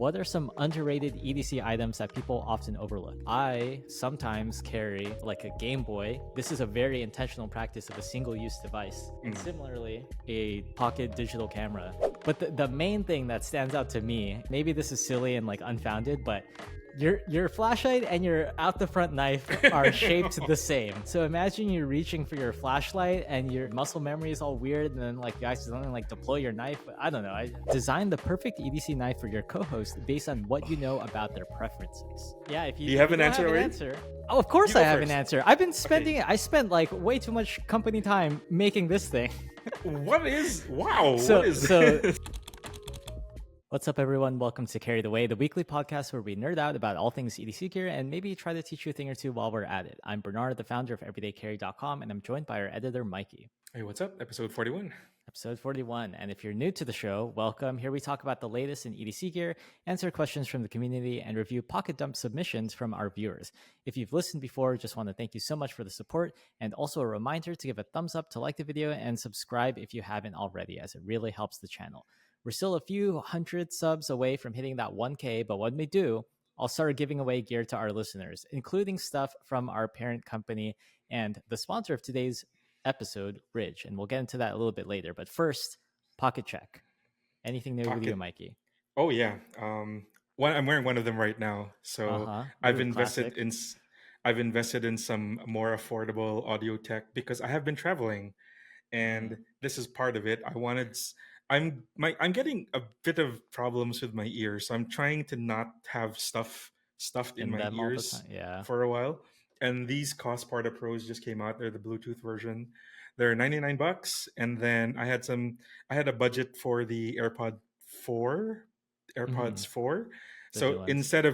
what are some underrated EDC items that people often overlook? I sometimes carry like a Game Boy. This is a very intentional practice of a single-use device. And similarly, a pocket digital camera. But the main thing that stands out to me, maybe this is silly and like unfounded, but your flashlight and your out the front knife are shaped the same. So imagine you're reaching for your flashlight and your muscle memory is all weird, and then like you accidentally like deploy your knife. I don't know. I designed the perfect EDC knife for your co-host based on what you know about their preferences. Yeah, if you, Do you have if an don't answer have an already? answer. Oh, of course You I go have first. an answer. I've been spending I spent like way too much company time making this thing. What is? Wow. So- what is so- this? What's up, everyone? Welcome to Carry the Way, the weekly podcast where we nerd out about all things EDC gear and maybe try to teach you a thing or two while we're at it. I'm Bernard, the founder of EverydayCarry.com, and I'm joined by our editor, Mikey. Hey, what's up? Episode 41. Episode 41. And if you're new to the show, welcome. Here we talk about the latest in EDC gear, answer questions from the community, and review pocket dump submissions from our viewers. If you've listened before, just want to thank you so much for the support, and also a reminder to give a thumbs up to like the video and subscribe if you haven't already, as it really helps the channel. We're still a few hundred subs away from hitting that 1K, but when we do, I'll start giving away gear to our listeners, including stuff from our parent company and the sponsor of today's episode, Ridge. And we'll get into that a little bit later. But first, pocket check. Anything new with you, Pocket- Mikey? Oh yeah. I'm wearing one of them right now. So I've Ooh, invested classic. in I've invested in some more affordable audio tech because I have been traveling, and this is part of it. I'm getting a bit of problems with my ears, so I'm trying to not have stuff stuffed in my them all the ears time. Yeah. for a while. And these Cosparta Pros just came out. They're the Bluetooth version. They're $99, and then I had a budget for the 4, AirPods 4. The new So ones. instead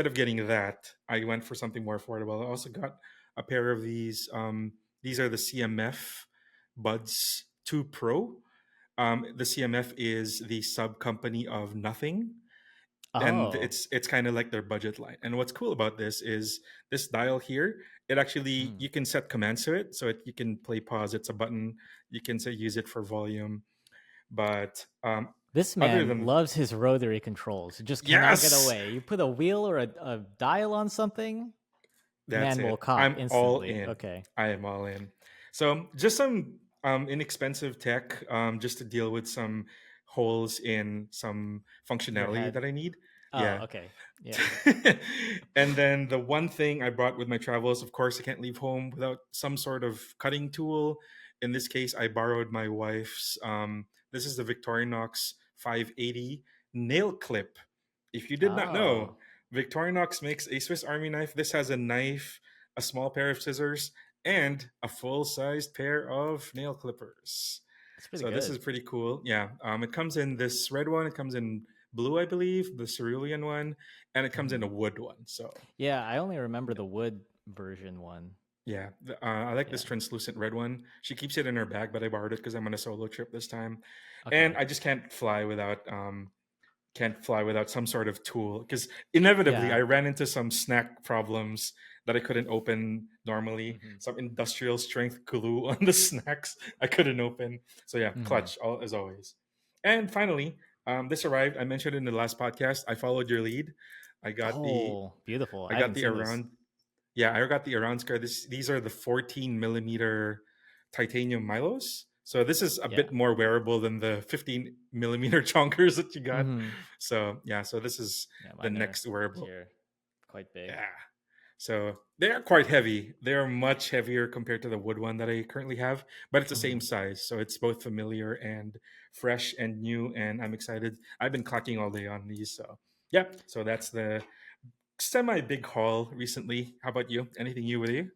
of getting that, I went for something more affordable. I also got a pair of these. These are the CMF Buds 2 Pro. The CMF is the sub company of Nothing, and Oh. it's kind of like their budget line. And what's cool about this is this dial here. It actually you can set commands to it, so you can play pause. It's a button. You can say use it for volume, but This other man than loves his rotary controls. You just cannot get yes, away. You put a wheel or a dial on something, that's man will it. cop I'm all instantly. in. Okay. I am all in. So just some inexpensive tech, just to deal with some holes in some Your functionality head. that I need. Oh, Yeah. okay. Yeah. And then the one thing I brought with my travels, of course, I can't leave home without some sort of cutting tool. In this case, I borrowed my wife's. This is the Victorinox 580 nail clip. If you did not know, Oh, Victorinox makes a Swiss Army knife. This has a knife, a small pair of scissors, and a full-sized pair of nail clippers. that's pretty So good. this is pretty cool. Yeah. It comes in this red one. It comes in blue, I believe, the cerulean one, and it comes in a wood one. So Yeah, I only remember the wood version one. yeah, I like this Yeah. translucent red one. She keeps it in her bag, but I borrowed it because I'm on a solo trip this time, Okay. and I just can't fly without some sort of tool because inevitably Yeah. I ran into some snack problems that I couldn't open normally. Mhm. Some industrial strength glue on the snacks I couldn't open. So yeah, Mhm. clutch as always. And finally, this arrived. I mentioned in the last podcast. I followed your lead. I got Beautiful. I I got haven't the seen this. around. Yeah, I got the around scar. These are the 14 millimeter titanium Milos. So this is a Yeah. bit more wearable than the 15 millimeter chonkers that you got. Mhm. So yeah, so this is Yeah, the mine are next wearable. here. Quite big. Yeah. So they are quite heavy. They are much heavier compared to the wood one that I currently have, but it's the same size. So it's both familiar and fresh and new. And I'm excited. I've been clacking all day on these. So yeah. So that's the semi big haul recently. How about you? Anything new with you?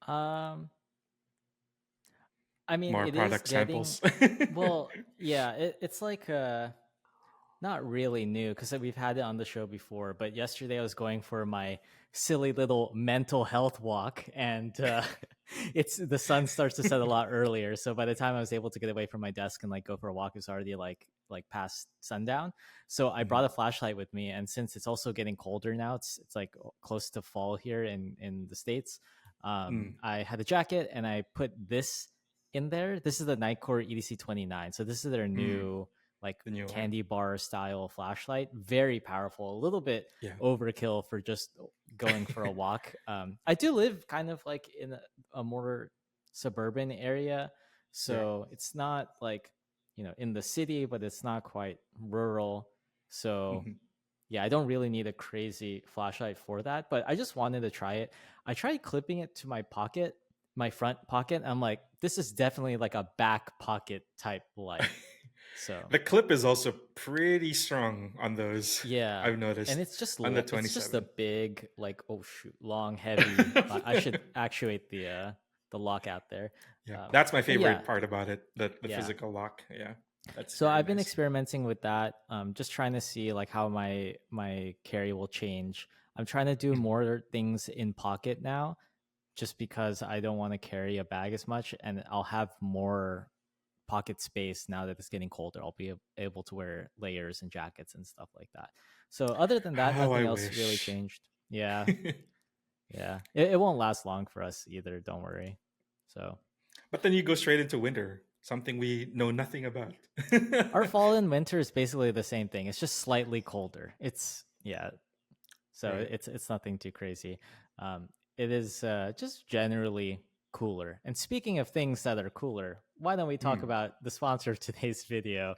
Um, I mean, More it is product getting samples. well. Yeah, it's like not really new because we've had it on the show before. But yesterday I was going for my silly little mental health walk, and it's the sun starts to set a lot earlier. So by the time I was able to get away from my desk and like go for a walk, it's already like past sundown. So I brought a flashlight with me, and since it's also getting colder now, it's like close to fall here in the States. I had a jacket and I put this in there. This is the Nightcore EDC 29. So this is their new like The new one. candy bar style flashlight. Very powerful, a little bit Yeah. overkill for just going for a walk. I do live kind of like in a more suburban area, Yeah. so it's not like, in the city, but it's not quite rural. So Mhm. yeah, I don't really need a crazy flashlight for that, but I just wanted to try it. I tried clipping it to my pocket, my front pocket. I'm like, this is definitely like a back pocket type light. So The clip is also pretty strong on those. yeah, I've and noticed it's on the it's just a 27. big, like, oh shoot, long, heavy. I should actuate the lock out there. Yeah, that's my But yeah, favorite part about it. The yeah. physical lock. Yeah, that's So very I've been nice. experimenting with that, just trying to see like how my carry will change. I'm trying to do Mhm. more things in pocket now, just because I don't want to carry a bag as much, and I'll have more pocket space now that it's getting colder. I'll be able to wear layers and jackets and stuff like that. So other than that, How I nothing else really wish. changed. Yeah, yeah. It won't last long for us either. Don't worry. So But then you go straight into winter, something we know nothing about. our fall and winter is basically the same thing. It's just slightly colder. It's yeah. So Right. it's nothing too crazy. It is just generally cooler. And speaking of things that are cooler, why don't we talk Mm. about the sponsor of today's video,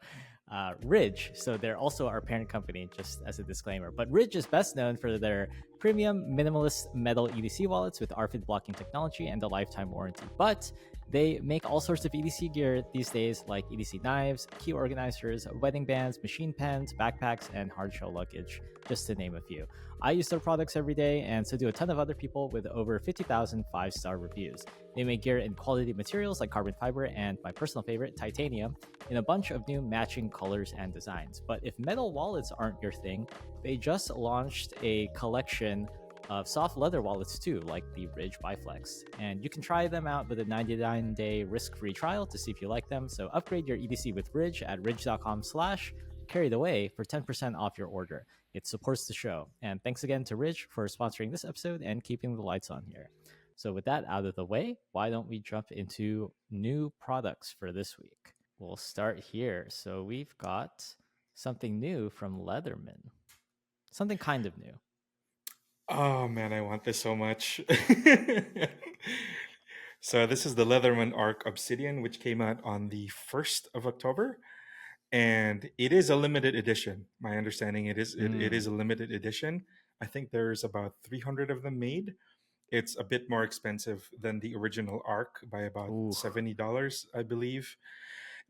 Ridge? So they're also our parent company, just as a disclaimer. But Ridge is best known for their premium minimalist metal EDC wallets with RFID blocking technology and a lifetime warranty. But they make all sorts of EDC gear these days, like EDC knives, key organizers, wedding bands, machine pens, backpacks, and hard shell luggage, just to name a few. I use their products every day, and so do a ton of other people with over 50,000 5-star reviews. They make gear in quality materials like carbon fiber and, my personal favorite, titanium, in a bunch of new matching colors and designs. But if metal wallets aren't your thing, they just launched a collection of soft leather wallets too, like the Ridge Biflex. And you can try them out with a 99-day risk-free trial to see if you like them. So upgrade your EDC with Ridge at ridge.com/carriedaway for 10% off your order. It supports the show. And thanks again to Ridge for sponsoring this episode and keeping the lights on here. So with that out of the way, why don't we jump into new products for this week? We'll start here. So we've got something new from Leatherman. Something kind of new. Oh man, I want this so much. So this is the Leatherman Arc Obsidian, which came out on the 1st of October. And it is a limited edition. My understanding it is Mm. a limited edition. I think there's about 300 of them made. It's a bit more expensive than the original Arc by about Ooh. $70, I believe.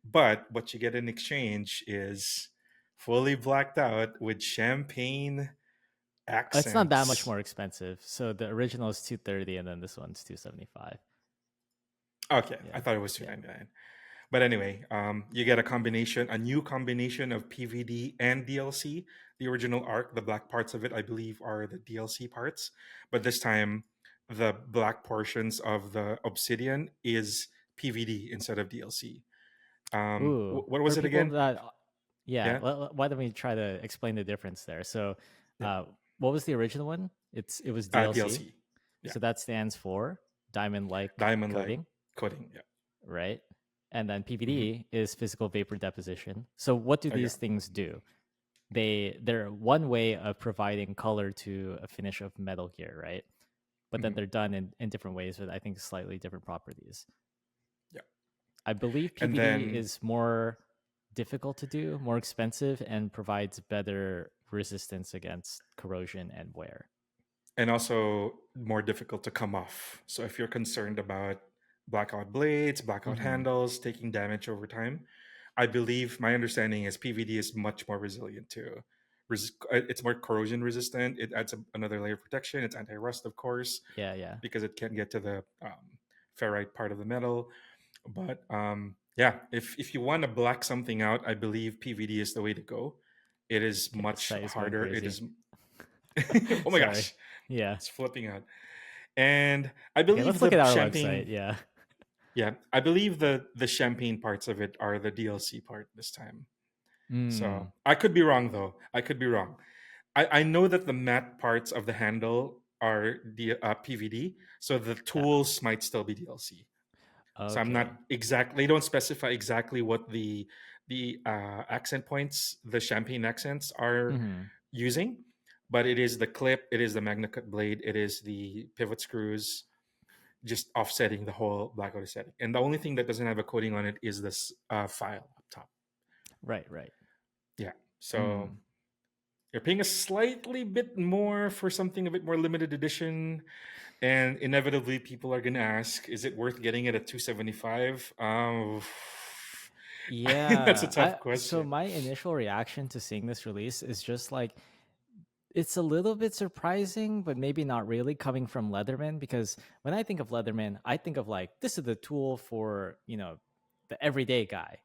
But what you get in exchange is fully blacked out with champagne It's not that much accents. more expensive. So the original is 230 and then this one's 275. Okay, I Yeah. thought it was Yeah. 299. But anyway, you get a new combination of PVD and DLC. The original arc, the black parts of it, I believe, are the DLC parts. But this time, the black portions of the Obsidian is PVD instead of DLC. Ooh. What For was it people again? that yeah, Yeah, why don't we try to explain the difference there? So yeah, what was the original one? It was DLC. DLC. Yeah, So that stands for diamond like diamond like coating, coating. Yeah. right? And then Hmm. PVD is physical vapor deposition. So what do Okay. these things do? They're one way of providing color to a finish of metal gear, right? But then Hmm. they're done in different ways with, I think, slightly different properties. Yeah. I believe And PVD then is more difficult to do, more expensive, and provides better resistance against corrosion and wear. also more difficult to come off. So if you're concerned about blackout blades, blackout Hmm. handles, taking damage over time, I believe my understanding is PVD is much more resilient to. It's more corrosion resistant. It adds another layer of protection. It's anti-rust, of course, Yeah, yeah. because it can't get to the ferrite part of the metal. But yeah, if you want to black something out, I believe PVD is the way to go. It is Okay, much site is going harder. It crazy. is. Oh my Sorry. gosh, Yeah. it's flipping out. And I Okay, believe let's look at the our website. champagne, Yeah. yeah, I believe the champagne parts of it are the DLC part this time. So Mm. I could be wrong though. I could be wrong. I know that the matte parts of the handle are the PVD, so the Yeah. tools might still be DLC. So I'm not Okay. exactly. They don't specify exactly what the accent points the champagne accents are Hmm. using, but it is the clip, it is the magna cut blade, it is the pivot screws, just offsetting the whole blackout setting. And the only thing that doesn't have a coating on it is this file up top. Right, right. Yeah. So Mm. you're paying a slightly bit more for something a bit more limited edition, and inevitably people are gonna ask, "Is it worth getting it at 275?" That's a Yeah. tough So question. my initial reaction to seeing this release is just like it's a little bit surprising, but maybe not really coming from Leatherman, because when I think of Leatherman, I think of like this is the tool for, the everyday guy,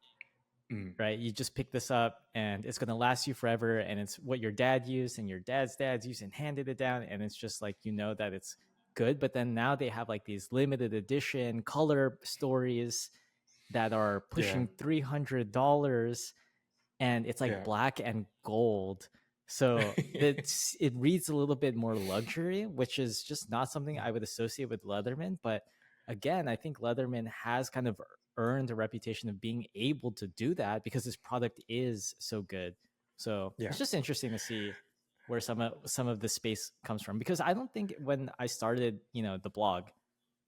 Mm, right? You just pick this up and it's going to last you forever, and it's what your dad used and your dad's used and handed it down, and it's just like that it's good. But then now they have like these limited edition color stories that are yeah, pushing $300, and it's like yeah, black and gold. So it reads a little bit more luxury, which is just not something I would associate with Leatherman. But again, I think Leatherman has kind of earned a reputation of being able to do that because his product is so good. So yeah. it's just interesting to see where some of the space comes from, because I don't think when I started, the blog,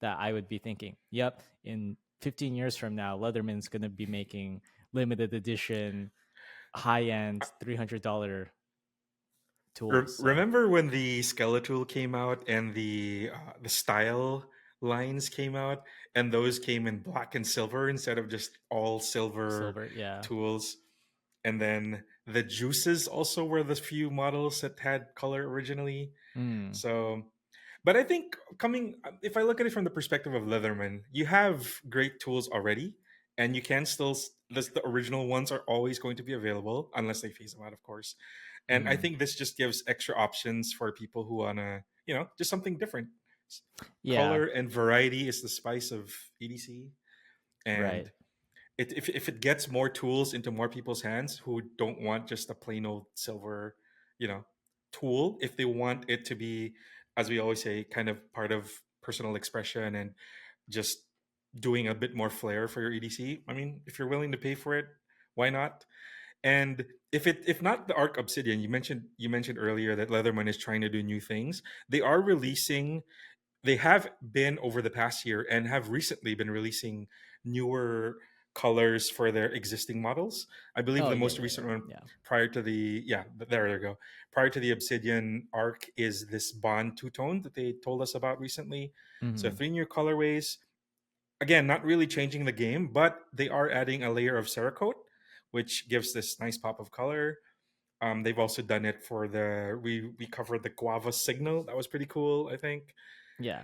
that I would be thinking, yep, in 15 years from now, Leatherman's going to be making limited edition, high end, $300 tools. So Remember when the Skeletal came out and the style lines came out, and those came in black and silver instead of just all silver silver, yeah. tools? And then the juices also were the few models that had color originally. Mm, So, but I think if I look at it from the perspective of Leatherman, you have great tools already, and you can still, the original ones are always going to be available unless they phase them out, of course. And I mm, think this just gives extra options for people who wanna, just something different. yeah, Color and variety is the spice of EDC, right. and if it gets more tools into more people's hands who don't want just a plain old silver, you know, tool, if they want it to be, as we always say, kind of part of personal expression and just doing a bit more flair for your EDC. I mean, if you're willing to pay for it, why not? And if not the Arc Obsidian, you mentioned earlier that Leatherman is trying to do new things. They are releasing they have been over the past year and have recently been releasing newer colors for their existing models. I believe Oh the yeah, most yeah, recent yeah, one yeah. prior to the yeah, there you go. Prior to the Obsidian Arc is this Bond two-tone that they told us about recently. So Hmm. three new colorways. Again, not really changing the game, but they are adding a layer of Cerakote, which gives this nice pop of color. They've also done it for we covered the guava signal. That was pretty cool, I think. Yeah.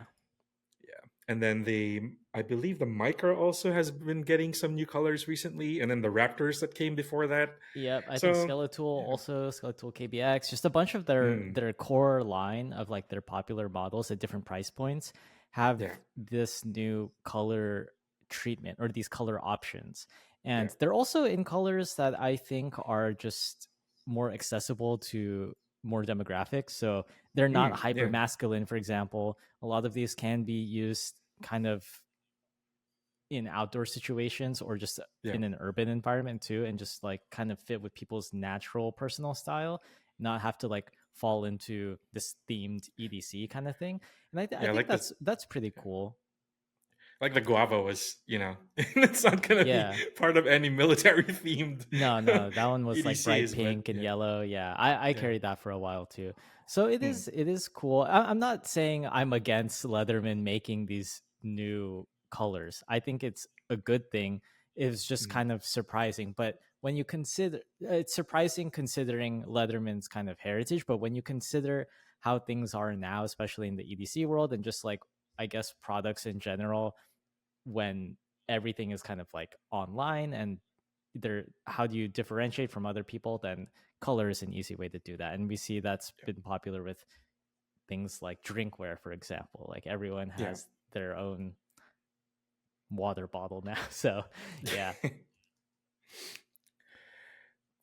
Yeah. And then I believe the Micra also has been getting some new colors recently, and then the Raptors that came before that. Yep, I think So, Skeletal, yeah. also Skeletal KBX, just a bunch of their Mm, their core line of like their popular models at different price points have yeah. this new color treatment or these color options. Yeah. And they're also in colors that I think are just more accessible to more demographics. So they're not hyper Yeah. masculine, for example. A lot of these can be used kind of in outdoor situations or just Yeah. in an urban environment too, and just like kind of fit with people's natural personal style, not have to like fall into this themed EDC kind of thing. And I Yeah. think Like the that's pretty cool. like the guava was, it's not gonna be Yeah. part of any military themed No, no, that one was like bright EDCs, but pink and yeah. yellow. Yeah, I Yeah. carried that for a while too. So it Mm, is it is cool. I'm not saying I'm against Leatherman making these new colors. I think it's a good thing. It's just mm, kind of surprising, but when you consider, it's surprising considering Leatherman's kind of heritage, but when you consider how things are now, especially in the EDC world and just like I guess products in general, when everything is kind of like online and there, how do you differentiate from other people, then color is an easy way to do that. And we see that's been popular with things like drinkware, for example. Like everyone yeah. has their own water bottle now. So yeah. Yeah.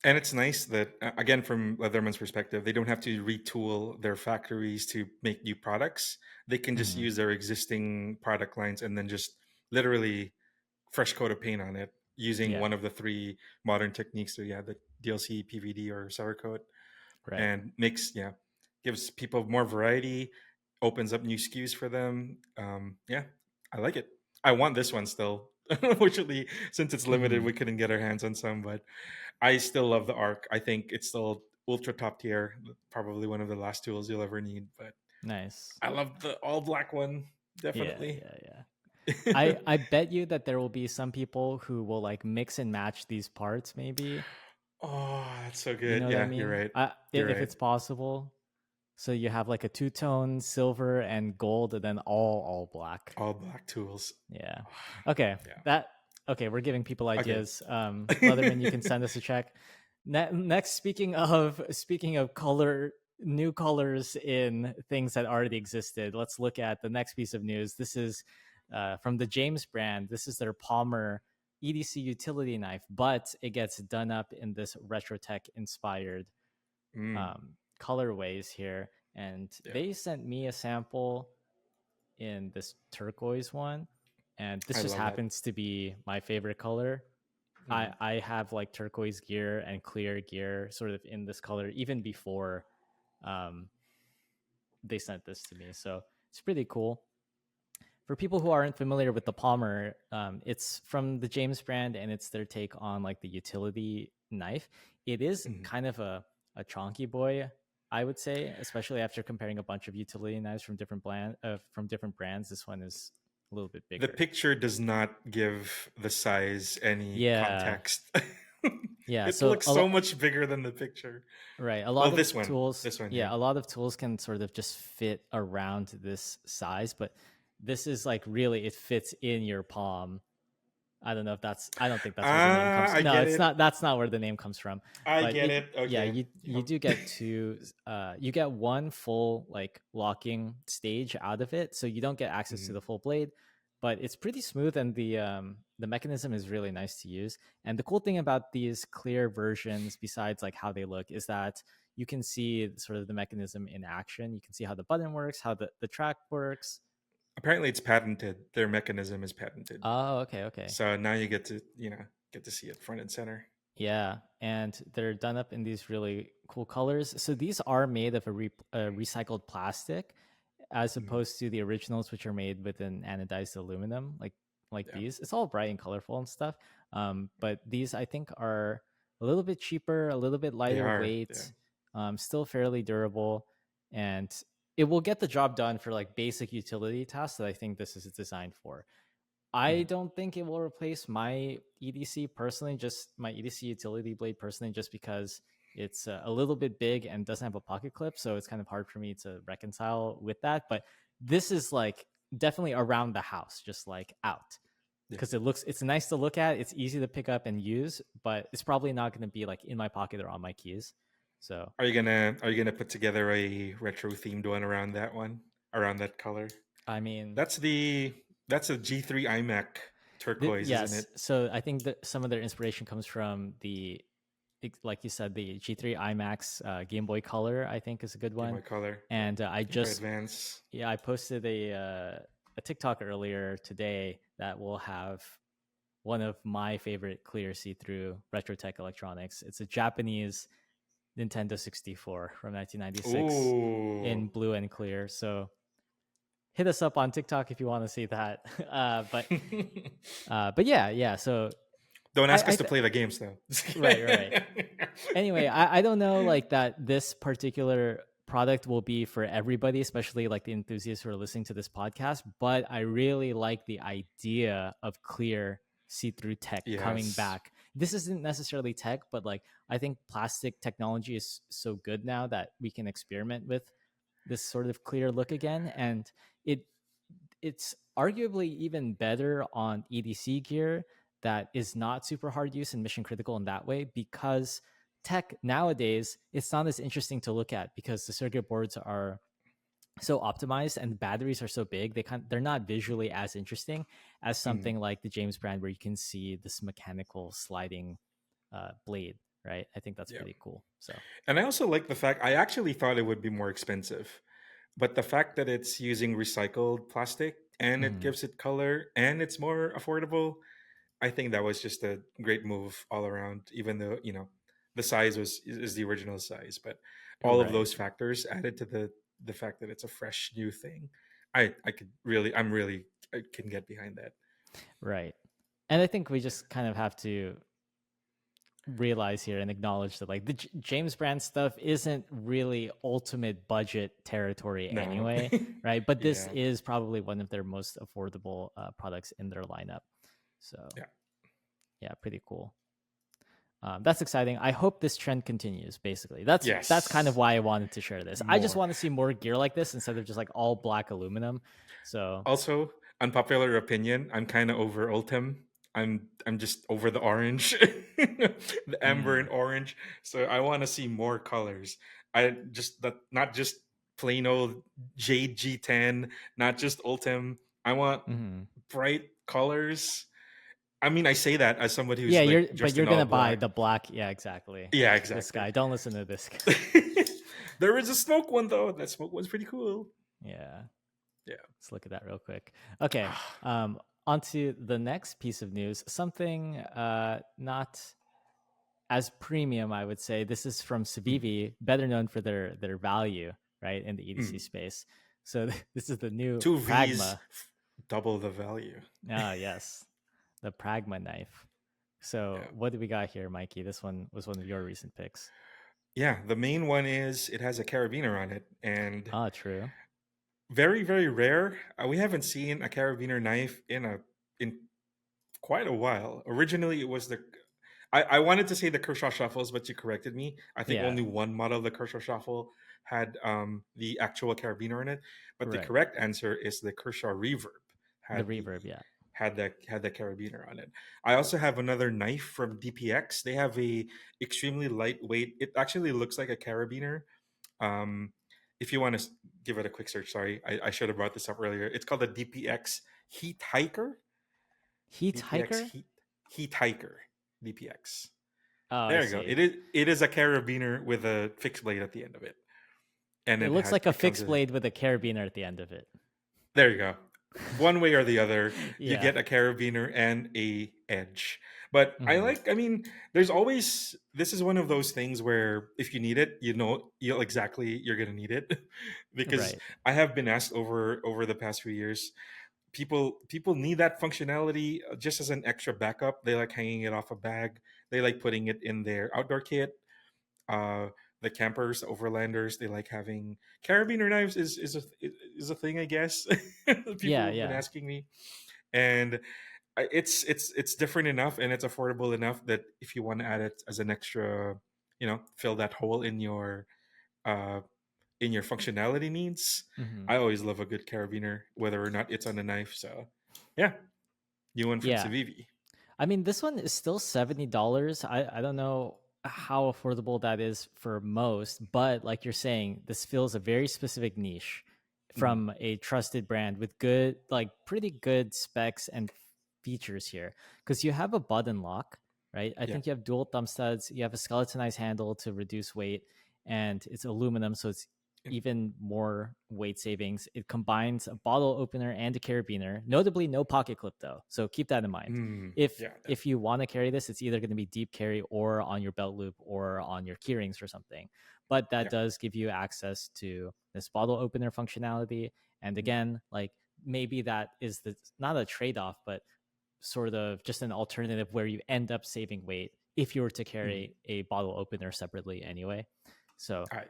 And it's nice that, again, from Leatherman's perspective, they don't have to retool their factories to make new products. They can just Hmm. use their existing product lines and then just literally fresh coat of paint on it. using Yeah. one of the three modern techniques. So yeah, the DLC, PVD, or Cerakote, Right. and makes gives people more variety, opens up new SKUs for them. Yeah, I like it. I want this one still. Unfortunately, since it's limited, Hmm. we couldn't get our hands on some, but I still love the Arc. I think it's still ultra top tier, probably one of the last tools you'll ever need. But Nice. I love the all black one, Yeah. definitely. Yeah. Yeah. I bet you that there will be some people who will like mix and match these parts, maybe. Oh, that's so You good. know what I Yeah, you're mean? right. You're If right. it's possible. So you have like a two-tone silver and gold, and then all black. All black tools. Yeah. Okay. Yeah. That okay. We're giving people Okay. ideas. Leatherman, you can send us a check. Next, speaking of color, new colors in things that already existed. Let's look at the next piece of news. This is from the James brand. This is their Palmer EDC utility knife, but it gets done up in this retro tech inspired Mm, colorways here. And yeah, they sent me a sample in this turquoise one, and this I just love that. happens to be my favorite color. Mhm. I have like turquoise gear and clear gear sort of in this color even before um, they sent this to me, so it's pretty cool. For people who aren't familiar with the Palmer, it's from the James brand, and it's their take on like the utility knife. It is Mhm. kind of a chonky boy, I would say, especially after comparing a bunch of utility knives from different brands. This one is a little bit The bigger. picture does not give the size any Yeah, context. yeah. It So looks so much bigger than the picture. right, a Well, lot of tools. this one Yeah, here. a lot of tools can sort of just fit around this size, but this is like really it fits in your palm. I don't know if that's I don't think that's where the name Ah, comes. I No, get it's it. not that's not where the name comes from. I But get it it. yeah, Okay. you do get to you get one full like locking stage out of it. So you don't get access to Mhm. the full blade, but it's pretty smooth and the mechanism is really nice to use. And the cool thing about these clear versions besides like how they look is that you can see sort of the mechanism in action. You can see how the button works, how the track works. Apparently, it's patented. Their mechanism is patented. Oh, okay, okay. So now you get to get to see it front and center. Yeah, and they're done up in these really cool colors. So these are made of a recycled plastic, as Mhm. opposed to the originals, which are made with an anodized aluminum, like Yeah, these. It's all bright and colorful and stuff. But these I think are a little bit cheaper, a little bit they lighter are. Yeah. weight, still fairly durable, and it will get the job done for like basic utility tasks that I think this is designed for. I Mhm. don't think it will replace my EDC personally, just my EDC utility blade personally, just because it's a little bit big and doesn't have a pocket clip. So it's kind of hard for me to reconcile with that. But this is like definitely around the house, just like out Yeah. because it's nice to look at. It's easy to pick up and use, but it's probably not going to be like in my pocket or on my keys. So, Are you gonna put together a retro themed one around that one, around that color? I mean, That's the that's a G3 iMac turquoise, isn't yes. it? So I think that some of their inspiration comes from like you said, the G3 IMAX Game Boy Color, I think is a good Game one. Boy Color. Yeah. And Game Boy Advance. yeah, I posted a TikTok earlier today that will have one of my favorite clear see-through retro tech electronics. It's a Japanese Nintendo 64 from 1996 Ooh. in blue and clear. So hit us up on TikTok if you want to see that. But yeah, yeah. So Don't ask I us to play the games though. right, right. Anyway, I don't know like that this particular product will be for everybody, especially like the enthusiasts who are listening to this podcast, but I really like the idea of clear see-through tech coming Yes. back. This isn't necessarily tech, but like I think plastic technology is so good now that we can experiment with this sort of clear look again, and it it's arguably even better on EDC gear that is not super hard use and mission critical in that way because tech nowadays it's not as interesting to look at because the circuit boards are so optimized and the batteries are so big they're not visually as interesting as Mhm. something like the James brand where you can see this mechanical sliding blade, right? I think that's Yeah. pretty cool. So And I also like the fact I actually thought it would be more expensive, but the fact that it's using recycled plastic and it mhm. gives it color and it's more affordable, I think that was just a great move all around. Even though the size is the original size, but all of Right. those factors added to the fact that it's a fresh new thing. I can get behind that. Right. And I think we just kind of have to realize here and acknowledge that like the James Brand stuff isn't really ultimate budget territory No, anyway, right? But this yeah, is probably one of their most affordable products in their lineup. So yeah, yeah, pretty cool. That's exciting. I hope this trend continues. Basically, that's kind of yes, why I wanted to share this. I just more. want to see more gear like this instead of just like all black aluminum. So Also, unpopular opinion, I'm kind of over Ultim. I'm just over the orange, the amber and mm, orange. So I want to see more colors. I just that not just plain old Jade G10, not just Ultim. I want mhm. bright colors. I mean, I say that as somebody Yeah, who's you're like but dressed you're in all gonna buy black. the black. Yeah, exactly. Yeah, This exactly. guy. Don't listen to this guy. There is a smoke one though. That smoke one's pretty cool. Yeah. Yeah. Let's look at that real quick. Okay. On to the next piece of news. Something not as premium, I would say. This is from Mm, CIVIVI, better known for their value, right, in the EDC mm. space. So this is the new Two V's, Pragma. double the value. Ah, yes, the Pragma knife. So Yeah. what do we got here, Mikey? This one was one of your recent picks. Yeah, the main one is it has a carabiner on it, and Ah, true. very very rare. We haven't seen a carabiner knife in quite a while. Originally, it was I wanted to say the Kershaw Shuffles, but you corrected me. I think Yeah, only one model of the Kershaw Shuffle had the actual carabiner in it, but the right. correct answer is the Kershaw Reverb The had the reverb, yeah. had the carabiner on it. I also have another knife from DPX. They have a extremely lightweight. It actually looks like a carabiner. Um, if you want to give it a quick search, sorry, I should have brought this up earlier. It's called the DPX Heat Hiker. Heat DPX hiker. Heat Hiker. DPX. Oh, I There you go. see. It is a carabiner with a fixed blade at the end of it, and It it looks has like a it comes fixed in. blade with a carabiner at the end of it. There you go. One way or the other, you Yeah. get a carabiner and a edge. But Hmm. I mean, there's always, this is one of those things where if you need it, you'll exactly you're gonna need it. Because Right. I have been asked over the past few years, people need that functionality just as an extra backup. They like hanging it off a bag. They like putting it in their outdoor kit. uh the campers, the overlanders, they like having carabiner knives is a thing, I guess. Yeah, People have been yeah. asking me, and it's different enough and it's affordable enough that if you want to add it as an extra, fill that hole uh in your functionality needs. Hmm. I always love a good carabiner, whether or not it's on a knife. So yeah, new one from Yeah. Civivi. I mean, this one is still $70. I don't know how affordable that is for most, but like you're saying, this fills a very specific niche Mm, from a trusted brand with good, like pretty good specs and features here. Because you have a button lock, right? I yeah. think you have dual thumb studs, you have a skeletonized handle to reduce weight, and it's aluminum, so it's even more weight savings. It combines a bottle opener and a carabiner. Notably, no pocket clip though, so keep that in mind. if Yeah, if you want to carry this, it's either going to be deep carry or on your belt loop or on your keyrings or something. But that yeah. does give you access to this bottle opener functionality. And Mm, again, like maybe that is the not a trade-off, but sort of just an alternative where you end up saving weight if you were to mm. carry a bottle opener separately anyway. So Aye.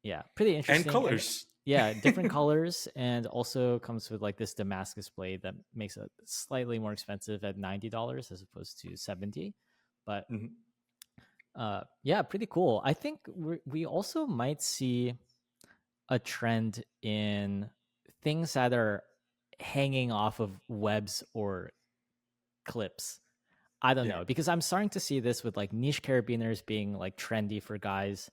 yeah, pretty And interesting. And colors. yeah, different colors, and also comes with like this Damascus blade that makes it slightly more expensive at $90 as opposed to 70. But Mhm. yeah, pretty cool. I think we also might see a trend in things that are hanging off of webs or clips. I don't Yeah, know, because I'm starting to see this with like niche carabiners being like trendy for guys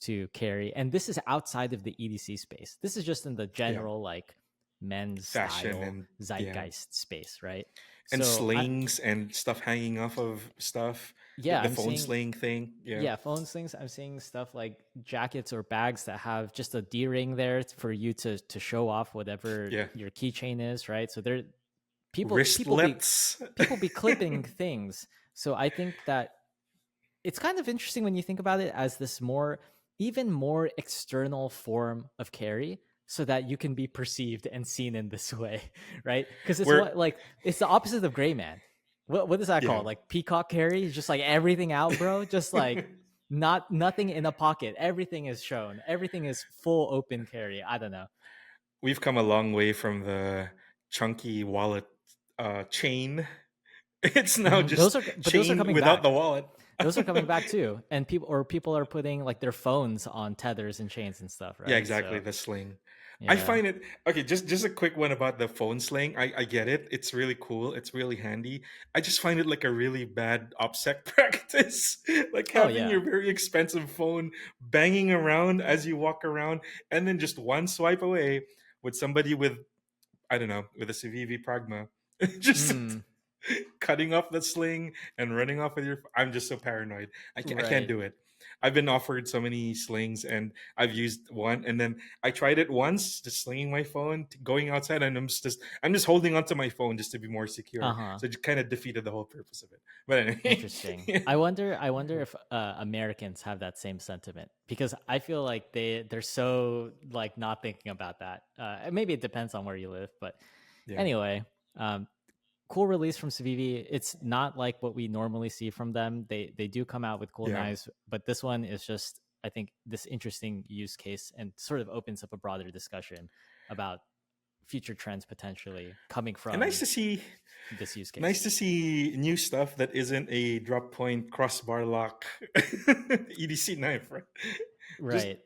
to carry. And this is outside of the EDC space. This is just in the yeah. general like men's Fashion style and yeah, zeitgeist space, right? and So I slings and stuff hanging off of stuff. The, yeah, the I'm phone seeing sling thing. Yeah, yeah, phone slings. I'm seeing stuff like jackets or bags that have just a D ring there for you to show off whatever yeah. your keychain is, right? So people people be Wristlets. people be clipping things. So I think that it's kind of interesting when you think about it as this even more external form of carry, so that you can be perceived and seen in this way, right? Because it's We're it's the opposite of gray man. What is that yeah. called? Like peacock carry? Just like everything out, bro. Just like nothing in a pocket. Everything is shown. Everything is full open carry. I don't know. We've come a long way from the chunky wallet chain. It's now just Those are chain coming without the back. wallet. Those are coming back too, and people are putting like their phones on tethers and chains and stuff, Yeah, right? exactly. So The sling. I yeah. find it okay. Just a quick one about the phone sling. I get it. It's really cool. It's really handy. I just find it like a really bad OPSEC practice. Like Oh having yeah. your very expensive phone banging around as you walk around, and then just one swipe away with somebody with, I don't know, with a CIVIVI Pragma, just Mm, cutting off the sling and running off with your. I'm just so paranoid. I can't right. do it. I've been offered so many slings and I've used one, and then I tried it once, just slinging my phone, going outside, and I'm just holding onto my phone just to be more secure. Uh-huh. So it kind of defeated the whole purpose of it. But anyway, Interesting. yeah. I wonder if Americans have that same sentiment, because I feel like they're so like not thinking about that. Maybe it depends on where you live, but Yeah. anyway, um, cool release from Civivi. It's not like what we normally see from them. They do come out with cool Yeah. knives, but this one is just, I think, this interesting use case and sort of opens up a broader discussion about future trends potentially coming And from this use case. nice to see new stuff that isn't a drop point crossbar lock EDC knife, right? Just Right.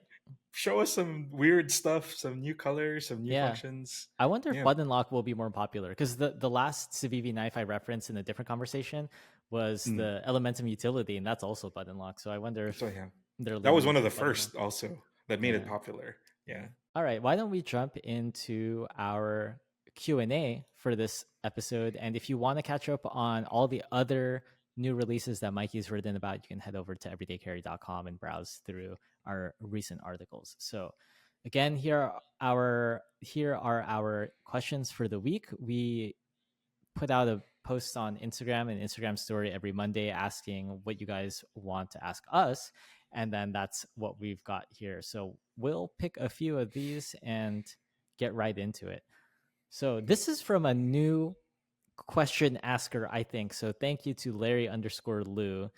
show us some weird stuff, some new colors, some new Yeah. functions. I wonder if Yeah. button lock will be more popular, because the last Civivi knife I referenced in a different conversation was Mm. the Elementum utility, and that's also button lock. So I wonder if So yeah, they're that was leaning one of into the button lock. first also that made it Yeah. popular. Yeah. All right, why don't we jump into our Q&A for this episode? And if you want to catch up on all the other new releases that Mikey's written about, you can head over to everydaycarry.com and browse through our recent articles. So again, here are our questions for the week. We put out a post on Instagram and Instagram story every Monday asking what you guys want to ask us. And then that's what we've got here. So we'll pick a few of these and get right into it. So this is from a new question asker, I think. So thank you to Larry_Lou.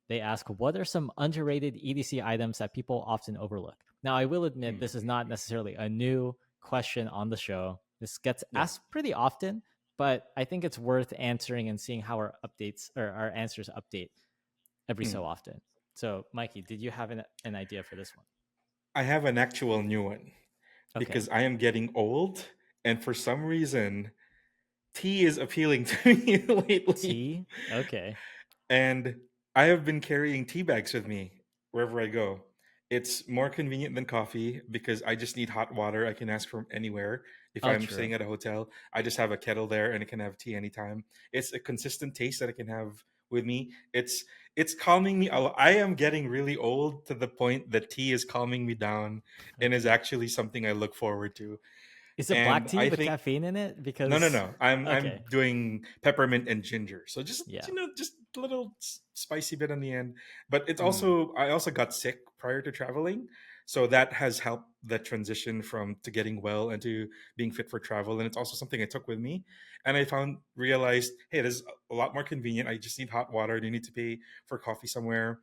They ask, what are some underrated EDC items that people often overlook? Now, I will admit Mm. this is not necessarily a new question on the show. This gets Yeah. asked pretty often, but I think it's worth answering and seeing how our updates or our answers update every Mm. so often. So, Mikey, did you have an idea for this one? I have an actual new one Okay. because I am getting old, and for some reason, tea is appealing to me lately. Tea? Okay. And I have been carrying tea bags with me wherever I go. It's more convenient than coffee because I just need hot water. I can ask from anywhere. If Oh, I'm true. staying at a hotel, I just have a kettle there and I can have tea anytime. It's a consistent taste that I can have with me. It's calming me. I am getting really old to the point that tea is calming me down and is Okay. actually something I look forward to. Is it black And tea I with think caffeine in it? no, no, Because, no. I'm okay. doing peppermint and ginger. So just Yeah. just a little spicy bit on the end. But it's Mm, also I also got sick prior to traveling, so that has helped the transition from to getting well and to being fit for travel. And it's also something I took with me, and I realized, hey, it is a lot more convenient. I just need hot water. Do you need to pay for coffee somewhere?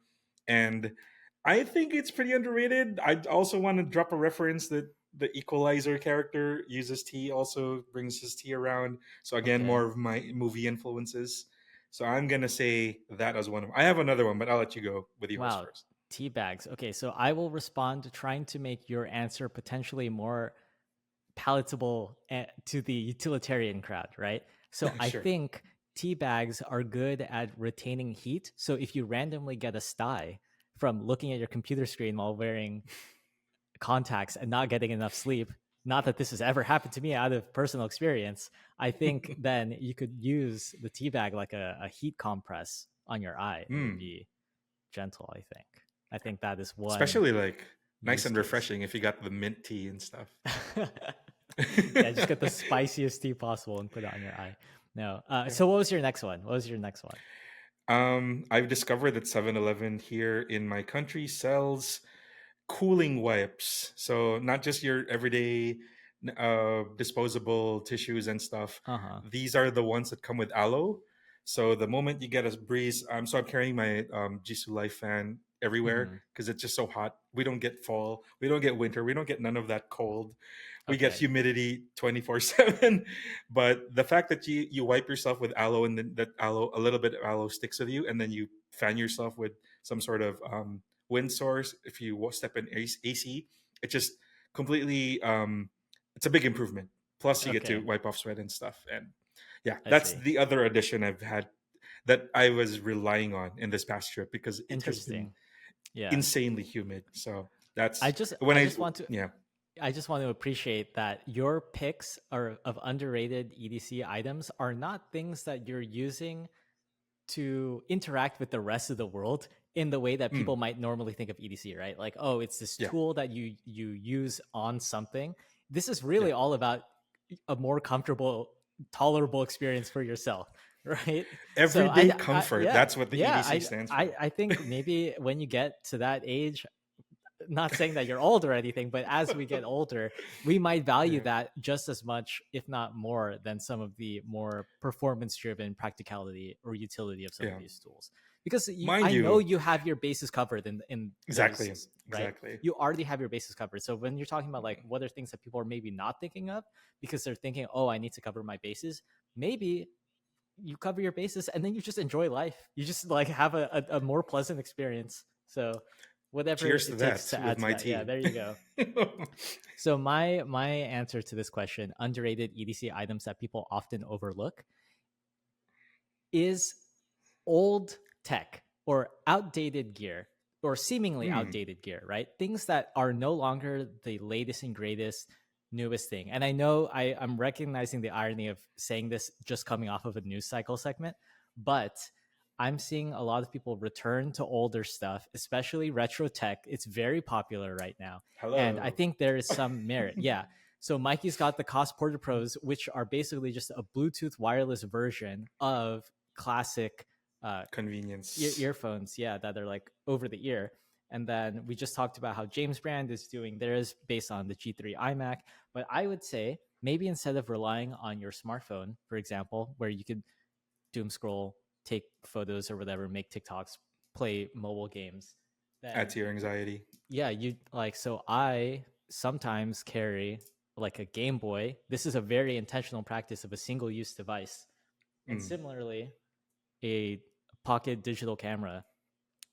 And I think it's pretty underrated. I also want to drop a reference that the equalizer character uses tea, also brings his tea around. So again, okay. more of my movie influences. So I'm gonna say that as one of. I have another one, but I'll let you go with yours Wow, first. tea bags. Okay, so I will respond trying to make your answer potentially more palatable to the utilitarian crowd, right? So I Sure. think tea bags are good at retaining heat. So if you randomly get a sty from looking at your computer screen while wearing contacts and not getting enough sleep, not that this has ever happened to me out of personal experience, I think then you could use the tea bag like a heat compress on your eye and it would Mm. be gentle. I think that is one Especially like nice use and case. refreshing if you got the mint tea and stuff. Yeah, just get the spiciest tea possible and put it on your eye. No. Yeah. So what was your next one? What was your next one? I've discovered that 7-Eleven here in my country sells cooling wipes. So not just your everyday disposable tissues and stuff. Uh-huh. These are the ones that come with aloe. So the moment you get a breeze, so I'm carrying my Jisoo Life fan everywhere Hmm. because it's just so hot. We don't get fall, we don't get winter, we don't get none of that cold. We get Okay. humidity 24/7. But the fact that you wipe yourself with aloe and then that aloe, a little bit of aloe sticks with you, and then you fan yourself with some sort of wind source. If you step in AC, it just completely it's a big improvement. Plus, you get to Okay. wipe off sweat and stuff. And yeah, I that's see. the other addition I've had that I was relying on in this past trip because it has been Interesting. Yeah. insanely humid. So I that's just when I I just want to yeah. I just want to appreciate that your picks are of underrated EDC items are not things that you're using to interact with the rest of the world in the way that Mm, people might normally think of EDC, right? Like, oh, it's this yeah, tool that you use on something. This is yeah. really all about a more comfortable, tolerable experience for yourself, right? So Everyday comfort. yeah, That's what the yeah, EDC stands I for. I think maybe when you get to that age, not saying that you're old or anything, but as we get older, we might value Yeah, that just as much, if not more, than some of the more performance driven practicality or utility of some of yeah. these tools. Because Mind I know you, you have your bases covered in exactly, those, right? exactly. You already have your bases covered. So when you're talking about like what are things that people are maybe not thinking of because they're thinking, oh, I need to cover my bases, maybe you cover your bases and then you just enjoy life. You just like have a more pleasant experience. So whatever Cheers to it takes that to with add to my that. Yeah, tea. there you go. So my answer to this question, underrated EDC items that people often overlook, is old tech or outdated gear or seemingly Hmm. outdated gear, right? Things that are no longer the latest and greatest, newest thing. And I know I'm recognizing the irony of saying this just coming off of a news cycle segment, but I'm seeing a lot of people return to older stuff, especially retro tech. It's very popular right now. And I Hello. think there is some merit. Yeah. So Mikey's got the Cost Porter Pros, which are basically just a Bluetooth wireless version of classic uh, Convenience. earphones, yeah, that are like over the ear. And then we just talked about how James Brand is doing theirs based on the G3 iMac. But I would say maybe instead of relying on your smartphone, for example, where you could doom scroll, take photos or whatever, make TikToks, play mobile games, Add then to your anxiety. yeah, you like, so I sometimes carry like a Game Boy. This is a very intentional practice of a single use device. And Mm. similarly, a pocket digital camera.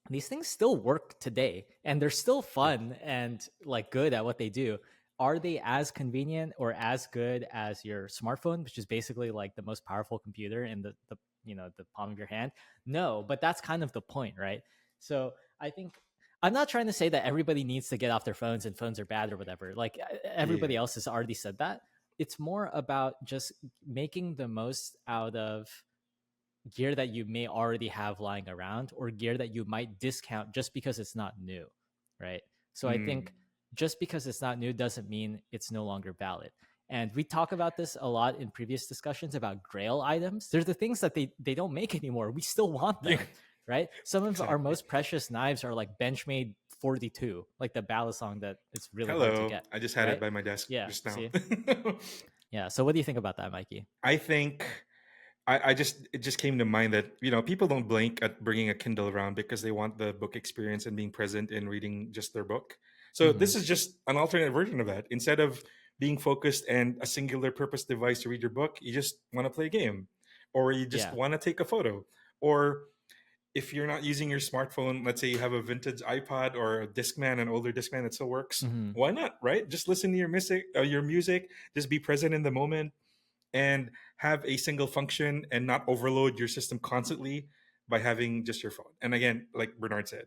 These things still work today and they're still Yeah. fun and like good at what they do. Are they as convenient or as good as your smartphone, which is basically like the most powerful computer in the the palm of your hand? No, but that's kind of the point, right? So I think I'm not trying to say that everybody needs to get off their phones and phones are bad or whatever. Like Yeah. everybody else has already said that. It's more about just making the most out of gear that you may already have lying around or gear that you might discount just because it's not new, right? So I Mm. think just because it's not new doesn't mean it's no longer valid. And we talk about this a lot in previous discussions about grail items. They're the things that they don't make anymore. We still want Yeah. them, right? Some of our Exactly. most precious knives are like Benchmade 42, like the Balisong that it's really hard to Hello. get, I just had it right? by my desk Yeah, just now. see? Yeah. So what do you think about that, Mikey? I think I just it just came to mind that people don't blink at bringing a Kindle around because they want the book experience and being present in reading just their book. So Mm-hmm. this is just an alternate version of that. Instead of being focused and a singular purpose device to read your book, you just want to play a game, or you just Yeah. want to take a photo, or if you're not using your smartphone, let's say you have a vintage iPod or a Discman, an older Discman that still works, Mm-hmm. why not? Right? Just listen to your music. Just be present in the moment and have a single function and not overload your system constantly by having just your phone. And again, like Bernard said,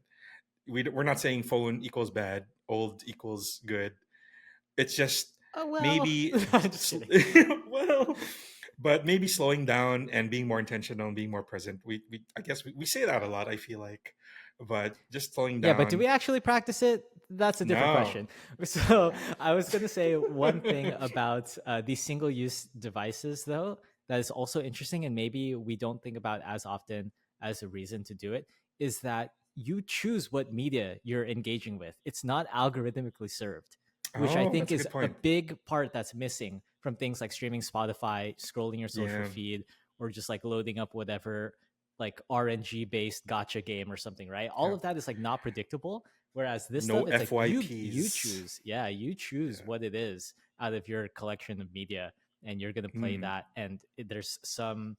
we're not saying phone equals bad, old equals good. It's just Oh well, maybe, I'm just kidding. well, but maybe slowing down and being more intentional and being more present. I guess we say that a lot, I feel like, but just slowing Yeah, but do down. we actually practice it? That's a different No. question. So I was going to say one thing about these single-use devices, though. that is also interesting, and maybe we don't think about as often as a reason to do it, is that you choose what media you're engaging with. It's not algorithmically served, which I Oh, think that's a is good a point. big part that's missing from things like streaming Spotify, scrolling your social Yeah. feed, or just like loading up whatever like RNG based gotcha game or something, right? All Yeah. of that is like not predictable. Whereas this No stuff, it's like you FYPs. choose, yeah, you choose Yeah. what it is out of your collection of media, and you're gonna play Mm. that. And there's some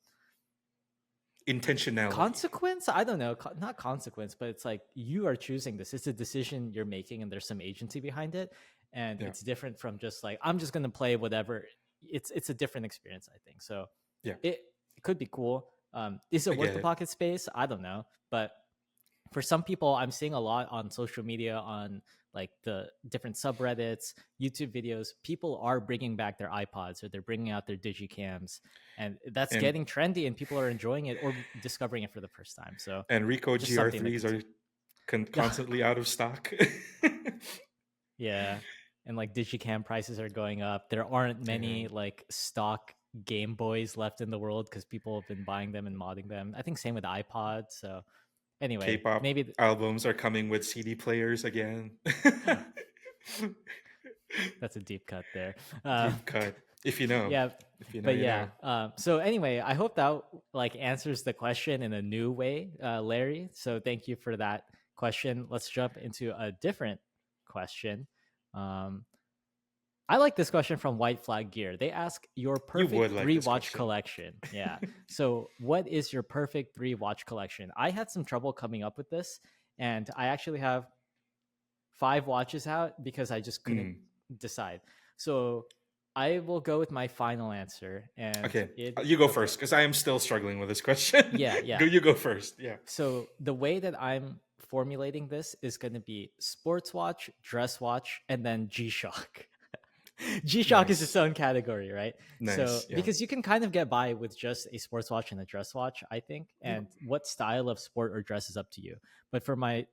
Intentionality. consequence. I don't know, not consequence, but it's like you are choosing this. It's a decision you're making, and there's some agency behind it. And Yeah. it's different from just like I'm just gonna play whatever. It's a different experience, I think. So Yeah. it could be cool. Is I it worth get the it. pocket space? I don't know, but for some people, I'm seeing a lot on social media, on like the different subreddits, YouTube videos. People are bringing back their iPods, or they're bringing out their digicams, and that's And getting trendy, and people are enjoying it or discovering it for the first time. So Rico just something to GR3s consider. are constantly out of stock. Yeah, and like digicam prices are going up. There aren't Yeah. many like stock Game Boys left in the world because people have been buying them and modding them. I think same with iPod. So anyway, K-pop maybe albums are coming with CD players again. that's a deep cut there. Um, Deep cut. If you know. yeah, If you know, but you yeah. know. So anyway, I hope that like answers the question in a new way, Larry. So thank you for that question. Let's jump into a different question. Um, I like this question from White Flag Gear. They ask your You would perfect like three this watch question. collection. Yeah. So, what is your perfect three watch collection? I had some trouble coming up with this, and I actually have 5 watches out because I just couldn't Mm. decide. So, I will go with my final answer, and Okay. it You go okay. first because I am still struggling with this question. Yeah, yeah. You go first. Yeah. So the way that I'm formulating this is going to be sports watch, dress watch, and then G-Shock. G-Shock is its Nice. own category, right? So Nice. Yeah. because you can kind of get by with just a sports watch and a dress watch, I think, Yep. and what style of sport or dress is up to you. But for my,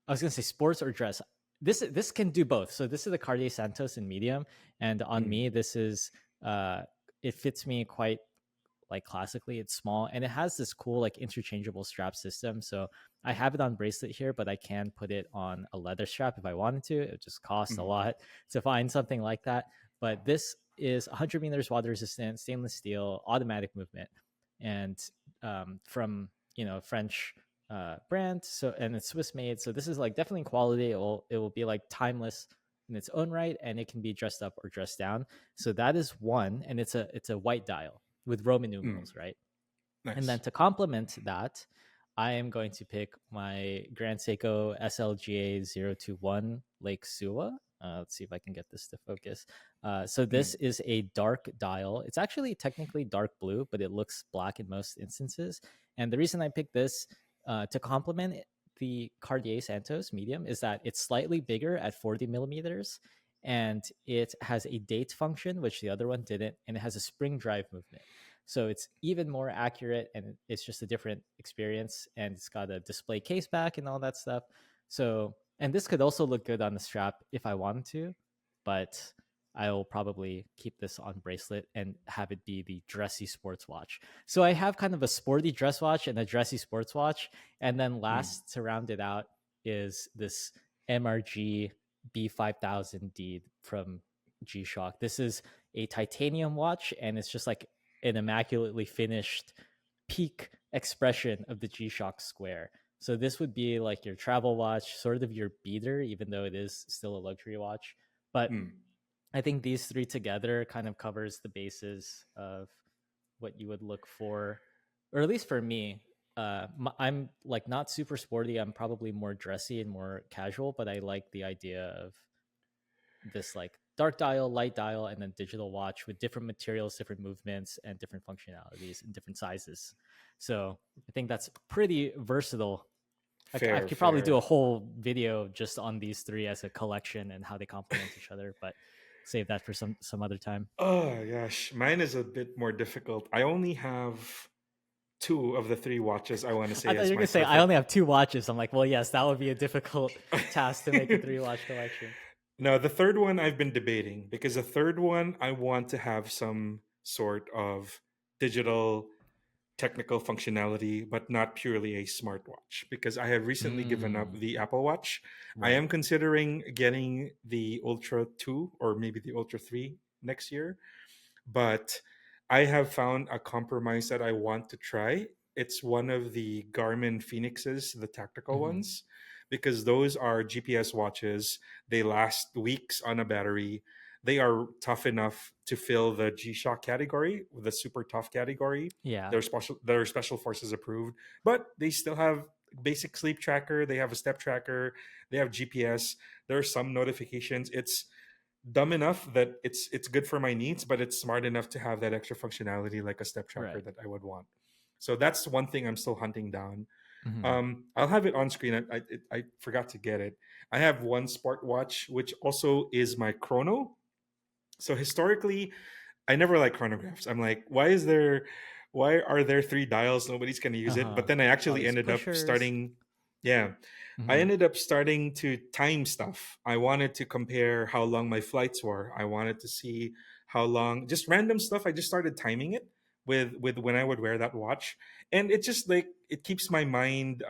I was gonna say sports or dress. This can do both. So this is the Cartier Santos in medium, and on Mm. me this is it fits me quite like classically. It's small, and it has this cool like interchangeable strap system. So I have it on bracelet here, but I can put it on a leather strap if I wanted to. It just costs a Mm. lot to find something like that. But this is 100 meters water resistant, stainless steel, automatic movement, and from French brand. So and it's Swiss made. So this is like definitely quality. It will be like timeless in its own right, and it can be dressed up or dressed down. So that is one, and it's a white dial with Roman Mm. numerals, right? And then Nice. to complement that, I am going to pick my Grand Seiko SLGA 021 Lake Sua. Let's see if I can get this to focus. So Mm. this is a dark dial. It's actually technically dark blue, but it looks black in most instances. And the reason I picked this to complement the Cartier Santos medium is that it's slightly bigger at 40 millimeters, and it has a date function, which the other one didn't, and it has a spring drive movement. So it's even more accurate, and it's just a different experience, and it's got a display case back and all that stuff. So, and this could also look good on the strap if I wanted to, but I'll probably keep this on bracelet and have it be the dressy sports watch. So I have kind of a sporty dress watch and a dressy sports watch. And then Mm. last to round it out is this MRG B5000D from G-Shock. This is a titanium watch, and it's just like an immaculately finished peak expression of the G-Shock square. So this would be like your travel watch, sort of your beater, even though it is still a luxury watch. But Mm. I think these three together kind of covers the bases of what you would look for, or at least for me. I'm like not super sporty. I'm probably more dressy and more casual, but I like the idea of this like dark dial, light dial, and then digital watch with different materials, different movements, and different functionalities and different sizes. So I think that's pretty versatile. I Fair. could probably do Fair. a whole video just on these three as a collection and how they complement each other, but save that for some other time. Oh gosh, mine is a bit more difficult. I only have two of the three watches I want to I say thought you as were my gonna say I perfect. only have 2 watches. I'm like, well, yes, that would be a difficult task to make a 3 watch collection. No, the third one I've been debating because the third one I want to have some sort of digital technical functionality, but not purely a smartwatch, because I have recently given up Mm, the Apple Watch. I right. am considering getting the Ultra 2 or maybe the Ultra 3 next year, but I have found a compromise that I want to try. It's one of the Garmin Phoenixes, the tactical Hmm. ones, because those are GPS watches. They last weeks on a battery. They are tough enough to fill the G-Shock category, the super tough category. Yeah. They're special forces approved, but they still have basic sleep tracker. They have a step tracker. They have GPS. There are some notifications. It's dumb enough that it's good for my needs, but it's smart enough to have that extra functionality like a step tracker Right. that I would want. So that's one thing I'm still hunting down. Hmm. I'll have it on screen. I forgot to get it. I have one sport watch which also is my chrono. So historically, I never like chronographs. I'm like, why are there three dials? Nobody's gonna use it. Uh-huh. But then I All actually these ended up pushers. starting, yeah, I Hmm. ended up starting to time stuff. I wanted to compare how long my flights were. I wanted to see how long, just random stuff. I just started timing it with when I would wear that watch, and it just like it keeps my mind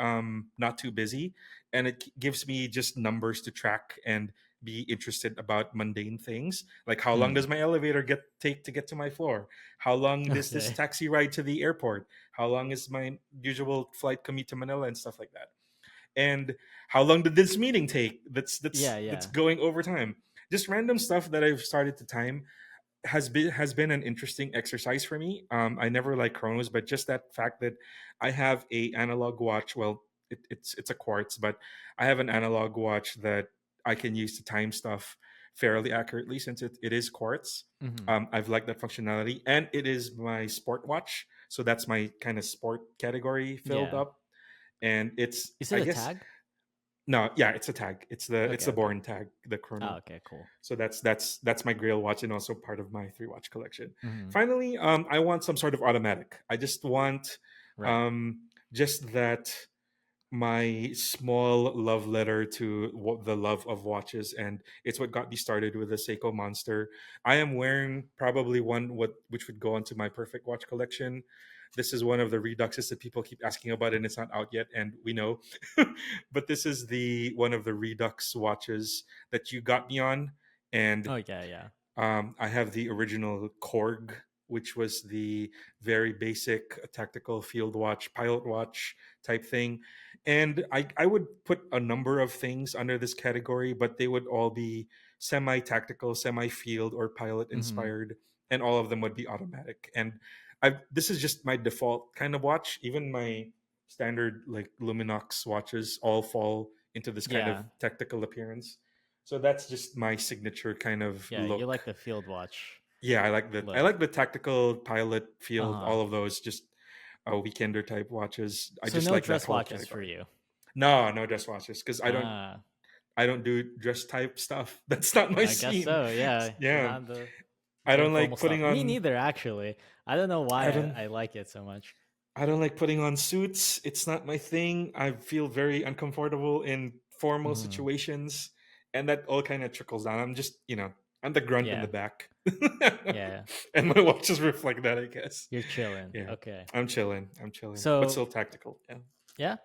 not too busy, and it gives me just numbers to track and be interested about mundane things like how long Mm. does my elevator take to get to my floor, how long does this Okay. taxi ride to the airport, how long is my usual flight commute to Manila, and stuff like that. And how long did this meeting take Yeah, that's yeah. going over time. Just random stuff that I've started to time has been an interesting exercise for me. I never like chronos, but just that fact that I have a analog watch. Well, it's a quartz, but I have an analog watch that I can use to time stuff fairly accurately since it is quartz. Hmm. I've liked that functionality, and it is my sport watch, so that's my kind of sport category filled Yeah. up. And it's, Is it I a guess, tag? no, yeah, it's a tag. It's Okay, the okay. Born tag, the Oh, chrono. okay, cool. So that's my Grail watch and also part of my three watch collection. Hmm. Finally, I want some sort of automatic. I just want Right. um, just that my small love letter to the love of watches, and it's what got me started with the Seiko Monster. I am wearing probably one which would go onto my perfect watch collection. This is one of the Reduxes that people keep asking about, and it's not out yet, and we know. But this is the one of the Redux watches that you got me on, and Oh, yeah, yeah. I have the original Korg, which was the very basic tactical field watch, pilot watch type thing. And I would put a number of things under this category, but they would all be semi tactical, semi field, or pilot Hmm. inspired, and all of them would be automatic. And this is just my default kind of watch. Even my standard like Luminox watches all fall into this kind of Yeah. tactical appearance. So that's just my signature kind of Yeah, you like look. the field watch Yeah, I look. like the tactical pilot field, Uh-huh. all of those, just weekender type watches. I So just no like that dress whole watches for category. you. No, no dress watches because Ah, I don't do dress type stuff. That's not my I guess scene. so. Yeah, you're Yeah, not into I the don't informal like putting stuff. Me on. neither, actually. I don't know I why don't. I like it so much. I don't like putting on suits. It's not my thing. I feel very uncomfortable in formal Hmm. situations, and that all kind of trickles down. I'm just, I'm the grunt in the Yeah, back, yeah. and my watches reflect that, I guess. You're chilling. Yeah, Okay. I'm chilling. I'm chilling, but So still tactical. Yeah, yeah,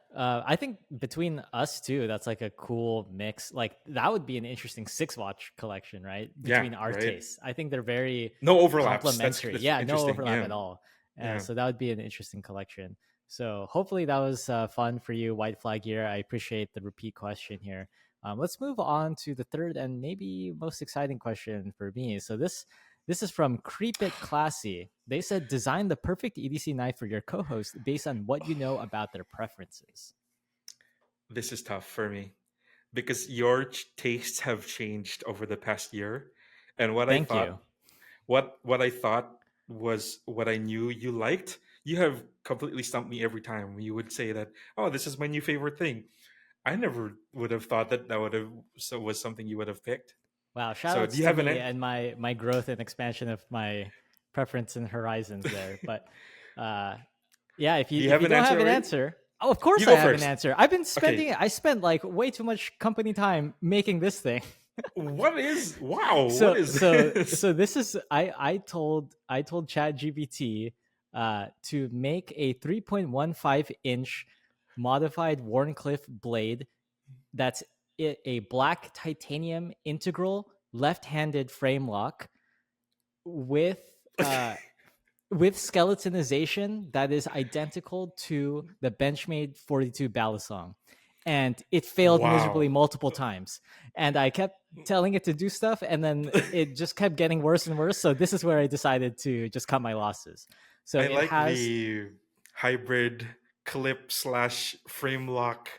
I think between us two, that's like a cool mix. Like that would be an interesting six watch collection, right? yeah, Between our right. tastes, I think they're very No overlaps. complementary. That's Yeah, no interesting. overlap Yeah, at all. yeah. So that would be an interesting collection. So hopefully that was fun for you, White Flag Gear. I appreciate the repeat question here. Let's move on to the third and maybe most exciting question for me. So this is from Creep It Classy. They said design the perfect EDC knife for your co-host based on what you know about their preferences. This is tough for me because your tastes have changed over the past year, and Thank you. what I thought was what I knew you liked. You have completely stumped me every time. You would say that, "Oh, this is my new favorite thing." I never would have thought that would have was something you would have picked. Wow, So, do shoutouts you to have me and my growth and expansion of my preference and horizons there. But uh yeah, do you if have you an don't answer have an already? answer, oh of You course I go have an first. answer. Okay. I spent like way too much company time making this thing. What is wow? What so is so this? so this is I told ChatGPT to make a 3.15-inch modified Warncliffe blade that's a black titanium integral left-handed frame lock with uh, with skeletonization that is identical to the Benchmade 42 Balisong. And it failed miserably Wow. multiple times. And I kept telling it to do stuff, and then it just kept getting worse and worse. So this is where I decided to just cut my losses. So I it like has the hybrid clip slash frame lock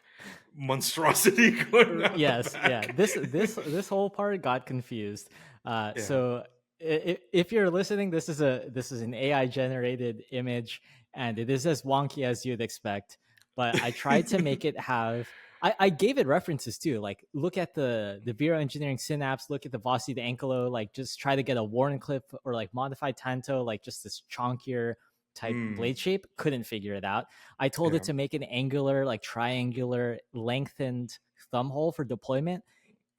monstrosity going on the yes, yeah. back. This whole part got confused. Yeah. So if you're listening, this is an AI generated image, and it is as wonky as you'd expect. But I tried to make it have. I gave it references too. Like look at the Vero Engineering Synapse, look at the Vossi the Ankelo, like just try to get a Warncliffe or like modified Tanto, like just this chonkier type Mm, blade shape. Couldn't figure it out. I told it yeah. to make an angular, like triangular, lengthened thumb hole for deployment.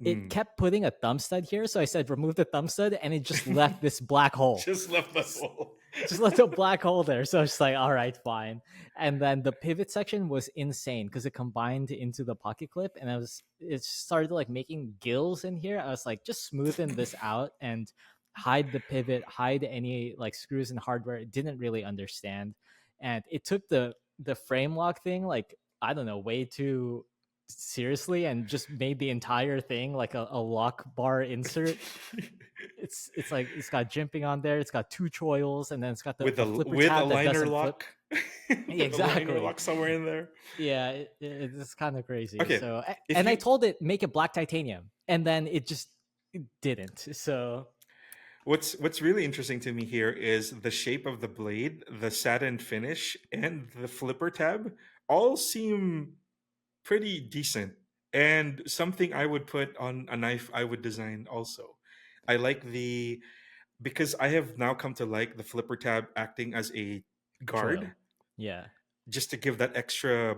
It Mm. kept putting a thumb stud here, so I said remove the thumb stud, and it just left this black hole. Just left that hole. Just left a black hole there. So it's like, all right, fine. And then the pivot section was insane because it combined into the pocket clip, and it started like making gills in here. I was like, just smoothen this out and hide the pivot, hide any like screws and hardware. It didn't really understand, and it took the frame lock thing like I don't know way too seriously and just made the entire thing like a lock bar insert. It's like it's got jimping on there. It's got two choils, and then it's got with the a flipper with a tab that liner doesn't flip. lock. Yeah, With a liner exactly. lock somewhere in there. Yeah, it's kind of crazy. Okay. So, If and I you told it make it black titanium, and then it just didn't. So, what's really interesting to me here is the shape of the blade, the satin finish, and the flipper tab all seem pretty decent and something I would put on a knife I would design also. I like the because I have now come to like the flipper tab acting as a guard choil. Yeah, just to give that extra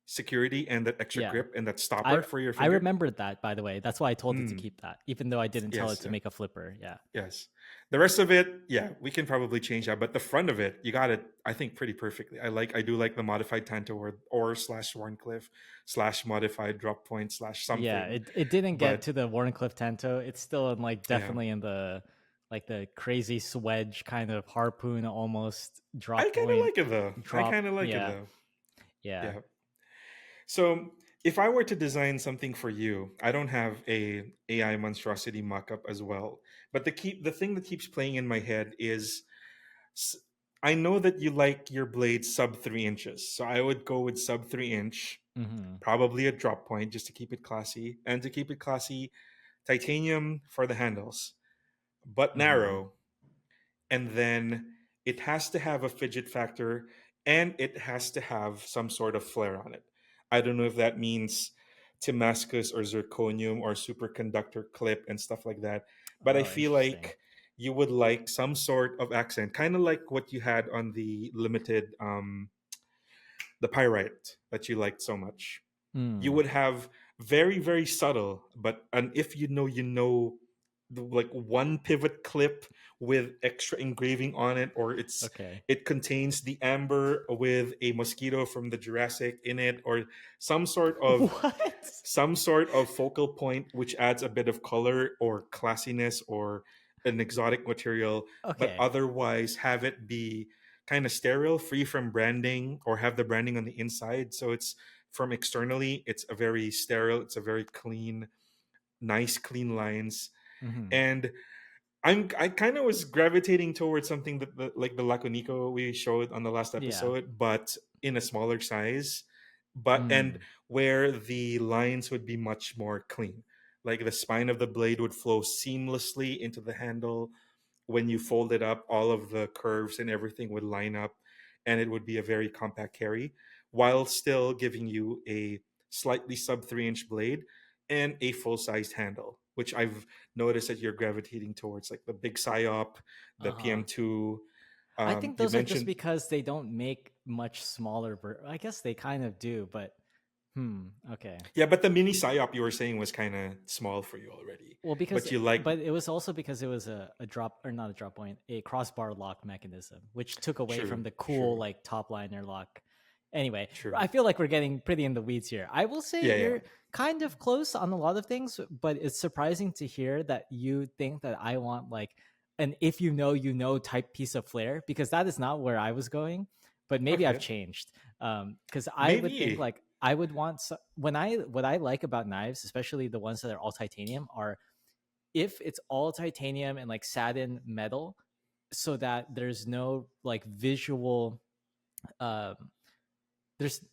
security and that extra yeah. grip and that I stopper for your I finger. remembered that by the way. That's why I told it to Mm, keep that, even though I didn't tell it yes, to yeah, make a flipper. Yeah. yes. The rest of it, yeah, we can probably change that. But the front of it, you got it, I think, pretty perfectly. I do like the modified Tanto or slash Warncliffe slash modified drop point slash Yeah, something. it didn't get But to the Warncliffe Tanto. It's still in like yeah, definitely in the like the crazy swedge kind of harpoon almost I drop kind of point like it though. I drop. kind of like it Yeah, though. yeah. Yeah. So if I were to design something for you, I don't have a AI monstrosity mockup as well. But the thing that keeps playing in my head is s- I know that you like your blade sub 3 inches, so I would go with sub 3 inch, Mm-hmm. probably a drop point just to keep it classy, and to keep it classy, titanium for the handles, but Mm-hmm. narrow, and then it has to have a fidget factor and it has to have some sort of flare on it. I don't know if that means Damascus or zirconium or superconductor clip and stuff like that, but I Oh, feel interesting. like you would like some sort of accent, kind of like what you had on the limited, the pyrite that you liked so much. You Mm. would have very very subtle, but and if you know, like one pivot clip with extra engraving on it, or Okay. it contains the amber with a mosquito from the Jurassic in it, or some sort of What? focal point which adds a bit of color or classiness or an exotic material, but Okay. otherwise have it be kind of sterile, free from branding, or have the branding on the inside. So it's from externally, it's a very sterile, it's a very clean, nice, clean lines. Mm-hmm. And I kind of was gravitating towards something like the Laconico we showed on the last Yeah. episode, but in a smaller size, but and Mm. where the lines would be much more clean. Like the spine of the blade would flow seamlessly into the handle. When you fold it up, all of the curves and everything would line up, and it would be a very compact carry, while still giving you a slightly sub 3 inch blade and a full sized handle, which I've notice that you're gravitating towards, like the big psyop, the Uh-huh. PM2. I think You those are just mentioned, because they don't make much smaller I guess they kind of do, but Okay. Yeah, but the mini psyop you were saying was kind of small for you already. Well, But you like but it was also because it was a drop, or not a drop point, a crossbar lock mechanism, which took away from true, the cool true, like top liner lock. Anyway, true. I feel like we're getting pretty in the weeds here. I will say Yeah, yeah. you're kind of close on a lot of things, but it's surprising to hear that you think that I want like an if you know you know type piece of flair, because that is not where I was going. But maybe I've Okay, changed. Because I would think maybe. like I would want when I what I like about knives, especially the ones that are all titanium, are if it's all titanium and like satin metal, so that there's no like visual um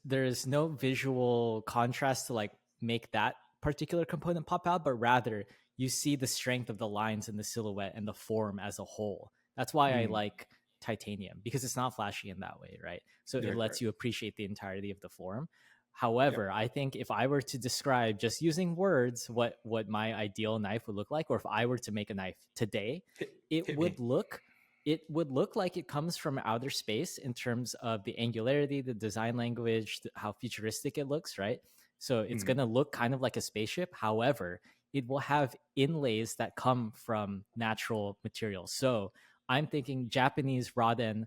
there's no visual contrast to like make that particular component pop out, but rather you see the strength of the lines and the silhouette and the form as a whole. That's why I Mm, like titanium, because it's not flashy in that way, right? So it right, lets right. you appreciate the entirety of the form. Yep. However, I think if I were to describe just using words what my ideal knife would look like, or if I were to make a knife today, it Hit me. would look it would look like it comes from outer space in terms of the angularity, the design language, how futuristic it looks, right? So it's Mm, going to look kind of like a spaceship. However, it will have inlays that come from natural materials. So I'm thinking Japanese Raden,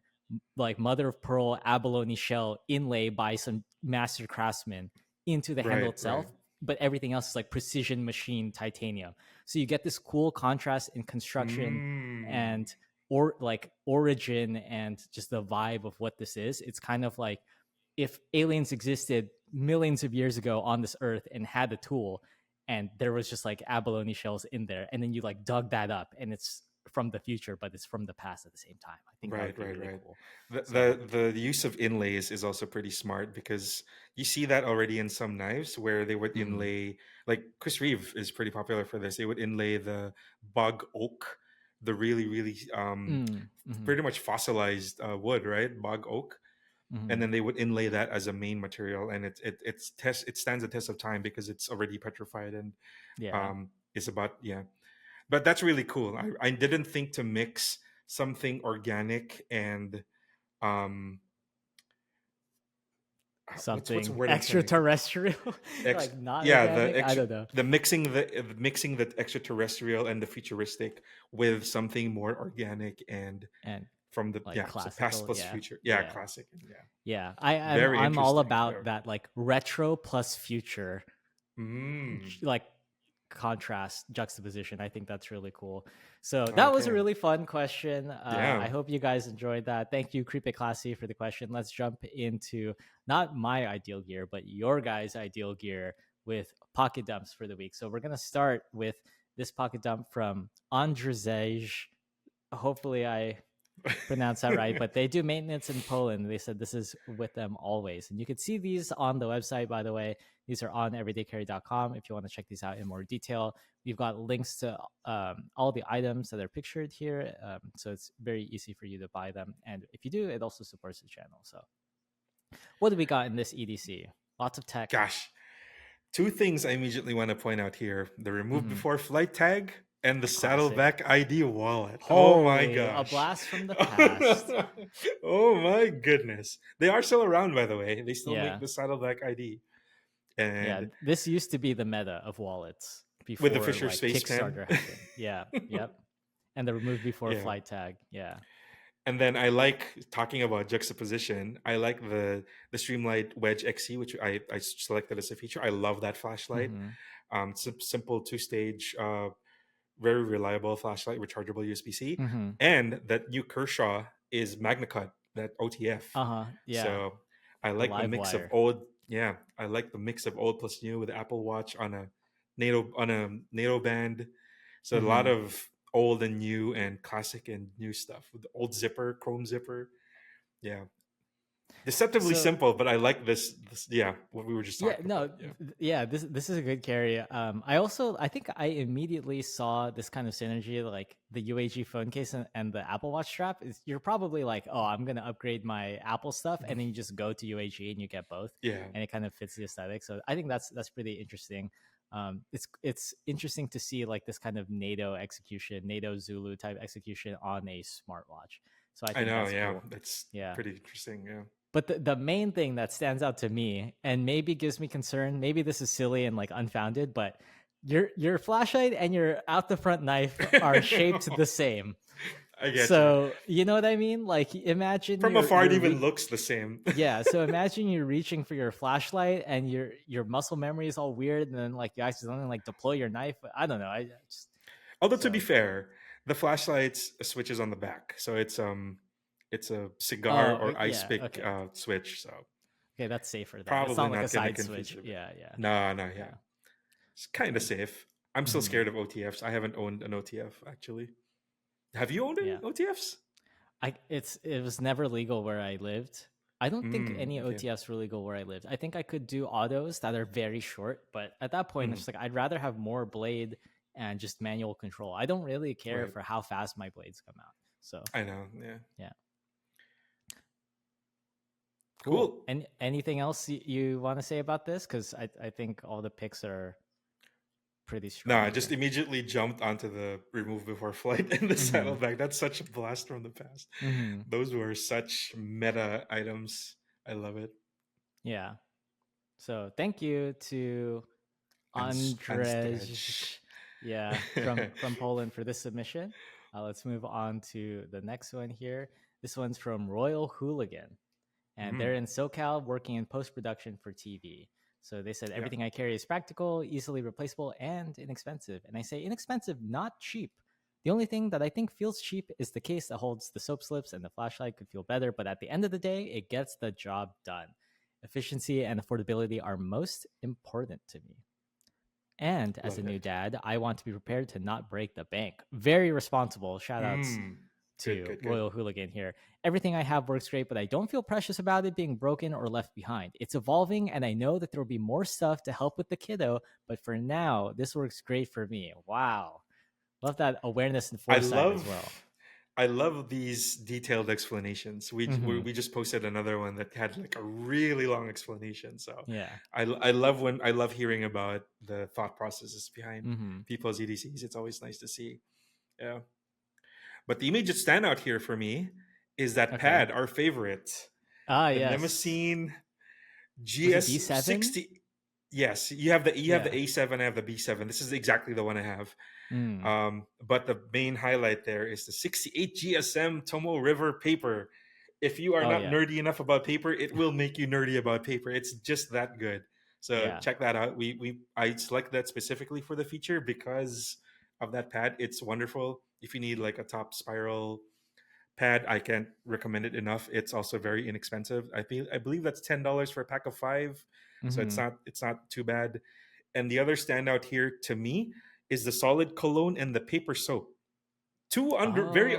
like mother of pearl abalone shell inlay by some master craftsman into the handle right, itself, right. but everything else is like precision machine titanium. So you get this cool contrast in construction Mm, and or like origin and just the vibe of what this is. It's kind of like if aliens existed millions of years ago on this earth and had a tool, and there was just like abalone shells in there, and then you like dug that up and it's from the future but it's from the past at the same time. I think that would right, be right, really right. cool. The, So the use of inlays is also pretty smart because you see that already in some knives where they would mm, inlay, like Chris Reeve is pretty popular for this. They would inlay the bog oak, the really, really mm-hmm, pretty much fossilized wood, right? Bog oak, and mm-hmm. then they would inlay that as a main material, and it stands the test of time because it's already petrified and Yeah, is about, yeah. But that's really cool. I didn't think to mix something organic and um what's the something word I'm trying to get? extraterrestrial. Ex Like not Yeah, the organic, I extra don't know. the mixing the extraterrestrial and the futuristic with something more organic and And from the, like yeah, so past classical, plus yeah, future, yeah, yeah. classic, yeah, Yeah, I'm very I'm all interesting, about very. that like retro plus future Mm, like contrast juxtaposition. I think that's really cool. So that was a okay, really fun question. yeah. I hope you guys enjoyed that. Thank you, Creepy Classy, for the question. Let's jump into not my ideal gear, but your guys' ideal gear with pocket dumps for the week. So we're gonna start with this pocket dump from Andrzej. Hopefully, I pronounce that right, but they do maintenance in Poland. They said this is with them always. And you can see these on the website, by the way. These are on everydaycarry.com if you want to check these out in more detail. We've got links to all the items that are pictured here. So it's very easy for you to buy them. And if you do, it also supports the channel. So what do we got in this EDC? Lots of tech. Gosh, two things I immediately want to point out here: the remove Mm-hmm. before flight tag and the Classic. Saddleback ID wallet. Oh my Holy, a gosh. blast from the past. Oh my goodness. They are still around, by the way. They still make Yeah. the Saddleback ID. Yeah, And this used to be the meta of wallets with the before Fisher like Space Pen. Kickstarter happened. Yeah, yep. And the remove before Yeah. flight tag. Yeah. And then I like talking about juxtaposition. I like the Streamlight Wedge XC, which I selected as a feature. I love that flashlight. Mm-hmm. Simple two stage, very reliable flashlight, rechargeable USB C, Mm-hmm. and that new Kershaw is MagnaCut, that OTF. Uh-huh. Yeah. So I The like the live mix of wire. old. Yeah, I like the mix of old plus new with the Apple Watch on a NATO band. So a lot Mm-hmm. of old and new and classic and new stuff with the old zipper, chrome zipper. Yeah, deceptively So simple, but I like this. Yeah, what we were just yeah, talking no, about. Yeah. yeah, this is a good carry. I think I immediately saw this kind of synergy, like the UAG phone case and the Apple Watch strap. Is you're probably like, oh, I'm gonna upgrade my Apple stuff, and then you just go to UAG and you get both, Yeah, and it kind of fits the aesthetic. So I think that's pretty interesting. It's interesting to see like this kind of NATO execution, NATO Zulu type execution on a smartwatch. So I I think know. that's Yeah, cool. that's Yeah. pretty interesting. Yeah. But the main thing that stands out to me and maybe gives me concern, maybe this is silly and like unfounded, but your flashlight and your out the front knife are shaped the same. I get you. So you know what I mean? Like imagine From afar, it even looks the same. yeah. So imagine you're reaching for your flashlight and your muscle memory is all weird, and then like you accidentally like deploy your knife. I don't know. I just Although to be so fair, the flashlight's switch is on the back, so it's a cigar oh or ice yeah, pick okay. switch. So Okay, that's safer then. It's probably not like a not gonna side confuse switch. you. Yeah, yeah, No, no, yeah, yeah. it's kind of safe. I'm still Hmm. scared of OTFs. I haven't owned an OTF actually. Have you owned any Yeah. OTFs? It was never legal where I lived. I don't think any Okay. OTFs were legal where I lived. I think I could do autos that are very short, but at that point Mm, it's like I'd rather have more blade and just manual control. I don't really care right. for how fast my blades come out. So I know. Yeah. yeah. Cool. Cool. And anything else you want to say about this? Because I think all the picks are pretty No, strong I just here. immediately jumped onto the remove before flight and the Mm-hmm. saddlebag. That's such a blast from the past. Mm-hmm. Those were such meta items. I love it. Yeah. So thank you to Unstretch. Andrzej, yeah, from Poland for this submission. Let's move on to the next one here. This one's from Royal Hooligan, and they're Mm, in SoCal working in post production for TV. So they said yeah, everything I carry is practical, easily replaceable, and inexpensive. And I say inexpensive, not cheap. The only thing that I think feels cheap is the case that holds the soap slips, and the flashlight could feel better, but at the end of the day, it gets the job done. Efficiency and affordability are most important to me. And as a love new it. dad, I want to be prepared to not break the bank. Very responsible. Shout outs Mm, good, to good, good. Royal Hooligan here. Everything I have works great, but I don't feel precious about it being broken or left behind. It's evolving, and I know that there will be more stuff to help with the kiddo, but for now, this works great for me. Wow. Love that awareness and I foresight as well. love, I love these detailed explanations. Hmm. We just posted another one that had like a really long explanation. So Yeah. I love hearing about the thought processes behind Hmm. people's EDCs. It's always nice to see. Yeah. But the immediate standout here for me is that Okay. pad, our favorite, Ah, the yes. Nemesis Was it B7? GS60. Yes, you have the Yeah. A7, I have the B7. This is exactly the one I have. Mm. But the main highlight there is the 68 GSM Tomo River paper. If you are Oh, not yeah. nerdy enough about paper, it will make you nerdy about paper. It's just that good. So Yeah. check that out. I selected that specifically for the feature because of that pad. It's wonderful. If you need like a top spiral pad, I can't recommend it enough. It's also very inexpensive. I believe that's $10 for a pack of 5, so Hmm. it's not too bad. And the other standout here to me is the solid cologne and the paper soap. Two under very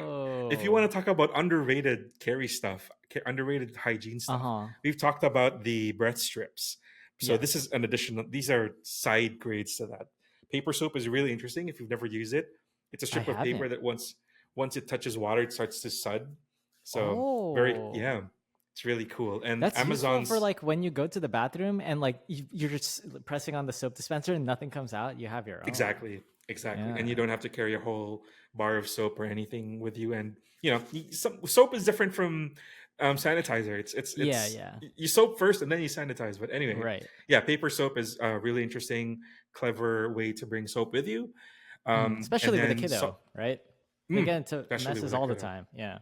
If you Oh. want to talk about underrated carry stuff, underrated hygiene Uh stuff, huh. we've talked about the breath strips. So this is Yes. an additional. These are side grades to that. Paper soap is really interesting if you've never used it. It's a I strip of paper haven't. that once it touches water, it starts to sud. So very Oh. yeah, it's really cool. And That's useful for Amazon's like when you go to the bathroom and like you're just pressing on the soap dispenser and nothing comes out. You have your own. exactly, and you Yeah. don't have to carry a whole bar of soap or anything with you. And some soap is different from sanitizer. Yeah. Yeah. You soap first and then you sanitize. But anyway, Right. yeah, paper soap is a really interesting, clever way to bring soap with you. Mm. And Especially with a then kiddo, right? They mm, get into especially messes with a all the kiddo. time. Yeah.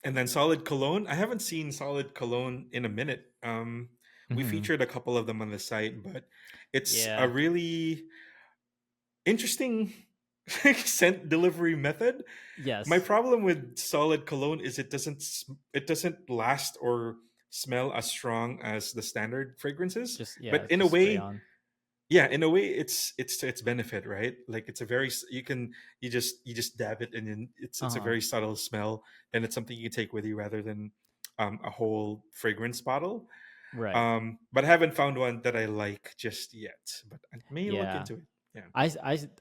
And then solid cologne. I haven't seen solid cologne in a minute. We Hmm. featured a couple of them on the site, but it's a Yeah. really interesting scent delivery method. My Yes. problem with solid cologne is it doesn't last or smell as strong as the standard fragrances. Just yeah. But in a Just spray way, on. yeah, in a way, it's to its benefit, right? Like it's a very you just dab it and then Uh it's a huh. very subtle smell, and it's something you can take with you rather than a whole fragrance bottle. Right. But I haven't found one that I like just yet. But I may look Yeah. into it. Yeah.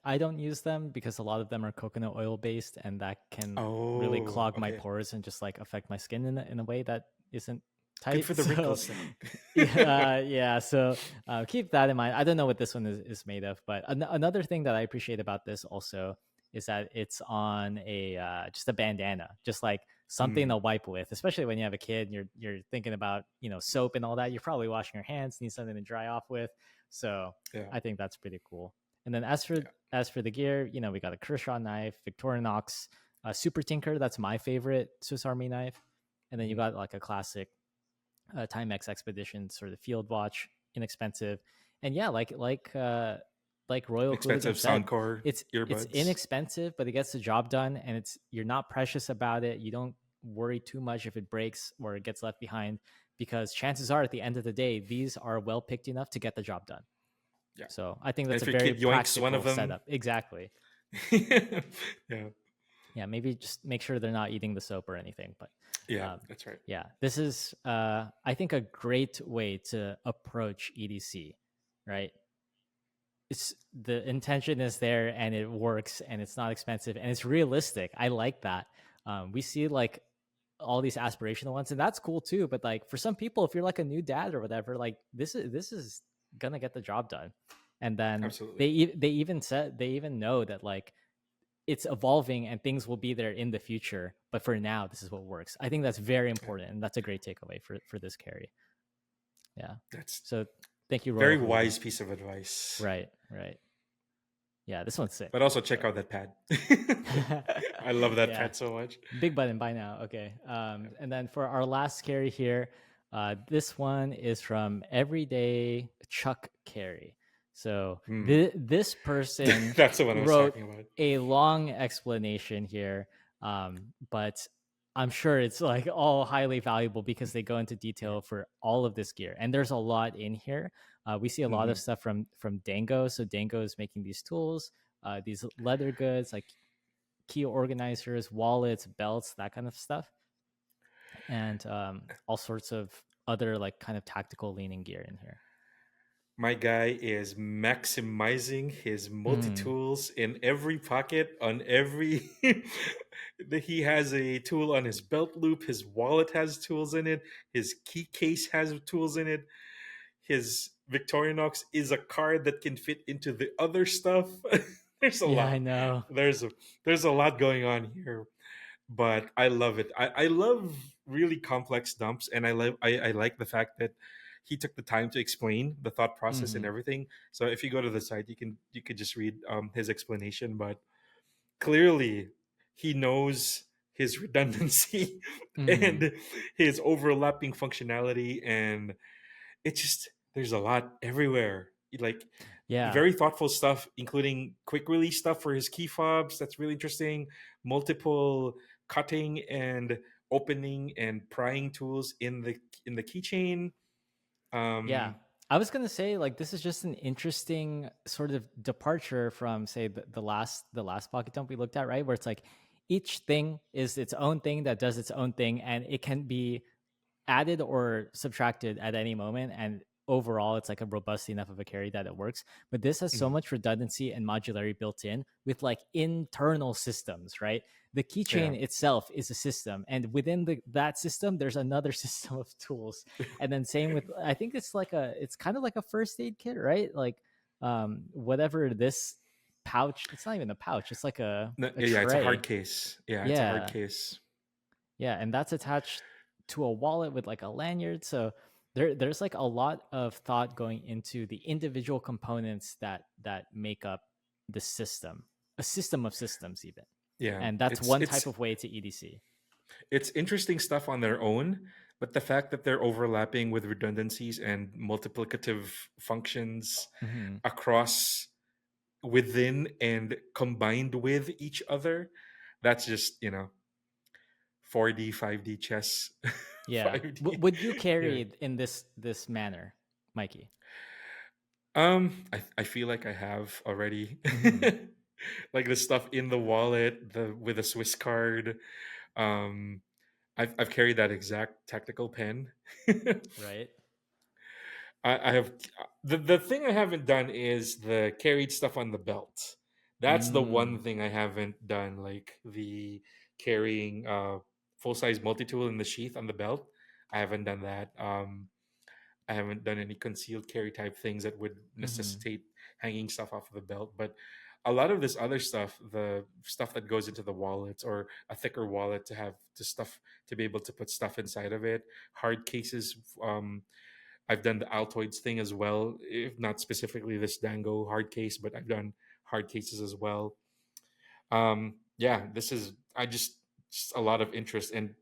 I don't use them because a lot of them are coconut oil based, and that can really Oh, clog my okay. pores and just like affect my skin in a way that isn't Good tight. for the So wrinkles then. yeah, yeah. So keep that in mind. I don't know what this one is made of, but another thing that I appreciate about this also is that it's on a just a bandana, just like something Mm, to wipe with, especially when you have a kid and you're thinking about, soap and all that. You're probably washing your hands, need something to dry off with. So yeah, I think that's pretty cool. And then as for yeah. as for the gear, we got a Kershaw knife, Victorinox, Super Tinker. That's my favorite Swiss Army knife. And then you Mm. got like a classic Timex Expedition sort of field watch, inexpensive, and yeah, like Royal Hooligan Expensive said, Soundcore it's earbuds. inexpensive, but it gets the job done, and you're not precious about it. You don't worry too much if it breaks or it gets left behind, because chances are at the end of the day, these are well picked enough to get the job done. Yeah. So I think And that's a if your very kid yoinks one practical of them, setup. Exactly. yeah, Yeah, maybe just make sure they're not eating the soap or anything. But yeah, um, that's right. yeah, this is I think a great way to approach EDC, right? It's the intention is there and it works and it's not expensive and it's realistic. I like that. We see like all these aspirational ones, and that's cool too. But like for some people, if you're like a new dad or whatever, like this is gonna get the job done. And then Absolutely. they even know that like it's evolving and things will be there in the future. But for now, this is what works. I think that's very Yeah. important, and that's a great takeaway for this carry. Yeah. That's So thank you, Royal very Hooligan. wise piece of advice. Right. Right. Yeah. This one's sick. But also check So out that pad. I love that yeah, pad so much. big button by now. Okay. And then for our last carry here, this one is from Everyday Chuck Carry. So Mm. this person That's the one I was wrote talking about. a long explanation here, but I'm sure it's like all highly valuable because they go into Yeah. detail for all of this gear, and there's a lot in here. We see a lot of Hmm. stuff from Dango. So Dango is making these tools, these leather goods like key organizers, wallets, belts, that kind of stuff, and all sorts of other like kind of tactical leaning gear in here. My guy is maximizing his multi Mm, tools in every pocket on every. He has a tool on his belt loop. His wallet has tools in it. His key case has tools in it. His Victorinox is a card that can fit into the other stuff. There's a yeah, lot. I know. There's a there's a lot going on here, but I love it. I love really complex dumps, and I like the fact that he took the time to explain the thought process and Hmm. everything. So if you go to the site, you could just read his explanation. But clearly, he knows his redundancy Hmm. and his overlapping functionality, and it's just there's a lot everywhere. Like Yeah, very thoughtful stuff, including quick release stuff for his key fobs. That's really interesting. Multiple cutting and opening and prying tools in the keychain. yeah. Um, I was gonna say like this is just an interesting sort of departure from say the last pocket dump we looked at, right? Where it's like each thing is its own thing that does its own thing, and it can be added or subtracted at any moment, and overall it's like a robust enough of a carry that it works. But this has so mhm, much redundancy and modularity built in with like internal systems, right? The yeah, keychain itself is a system, and within that system there's another system of tools. And then same with, I think it's kind of like a first aid kit, right? Like whatever this pouch, it's not even a pouch, it's like no, a yeah, it's a hard tray. case. Yeah, it's a hard Yeah, case. yeah, and that's attached to a wallet with like a lanyard. So there's like a lot of thought going into the individual components that make up the system, a system of systems even. Yeah, And that's one type of way to EDC. it's interesting stuff on their own, but the fact that they're overlapping with redundancies and multiplicative functions Hmm. across within and combined with each other, that's just 4D 5D chess. Yeah. 5D. Would you Yeah. carry it in this manner, Mikey? I feel like I have already. Hmm. Like the stuff in the wallet, the with a Swiss card. um I've carried that exact tactical pen. Right. I have the thing I haven't done is the carried stuff on the belt. That's the one Mm. thing I haven't done, like the carrying full size multi tool in the sheath on the belt. I haven't done that. I haven't done any concealed carry type things that would Hmm. necessitate hanging stuff off of the belt. But a lot of this other stuff, the stuff that goes into the wallets or a thicker wallet to have the stuff to be able to put stuff inside of it, hard cases. I've done the Altoids thing as well, if not specifically this Dango hard case, but I've done hard cases as well. Yeah, this is I just a lot of interest, and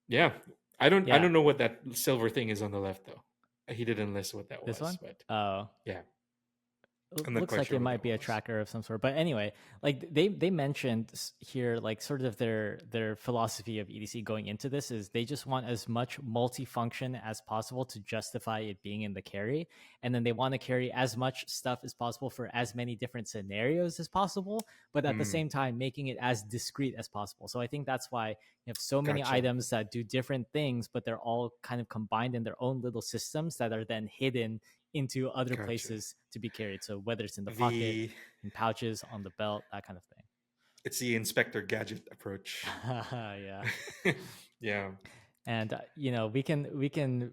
yeah, I Yeah, don't know what that silver thing is on the left though. He didn't list what that this was, one. but Oh, yeah, I'm not looks quite like sure it what might that be a was. tracker of some sort. But anyway, like they mentioned here, like sort of their philosophy of EDC going into this is they just want as much multifunction as possible to justify it being in the carry, and then they want to carry as much stuff as possible for as many different scenarios as possible, but at the Mm, same time making it as discrete as possible. So I think that's why you have so many gotcha, items that do different things, but they're all kind of combined in their own little systems that are then hidden into other gotcha. places to be carried. So whether it's in the pocket, The in pouches, on the belt, that kind of It's the Inspector Gadget approach. thing. Yeah. Yeah. And we can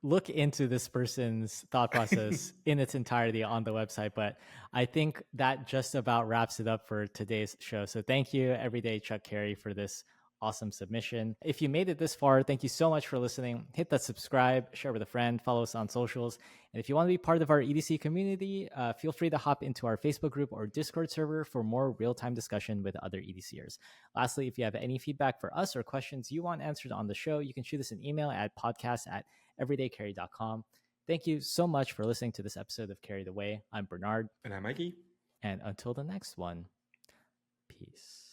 look into this person's thought process in its entirety on the website, but I think that just about wraps it up for today's show. So thank you, Everyday Chuck Carey, for this awesome submission. If you made it this far, thank you so much for listening. Hit that subscribe, share with a friend, follow us on socials. And if you want to be part of our EDC community, feel free to hop into our Facebook group or Discord server for more real-time discussion with other EDCers. Lastly, if you have any feedback for us or questions you want answered on the show, you can shoot us an email at podcast@everydaycarry.com. Thank you so much for listening to this episode of Carried Away. I'm Bernard. And I'm Mikey. And until the next one, peace.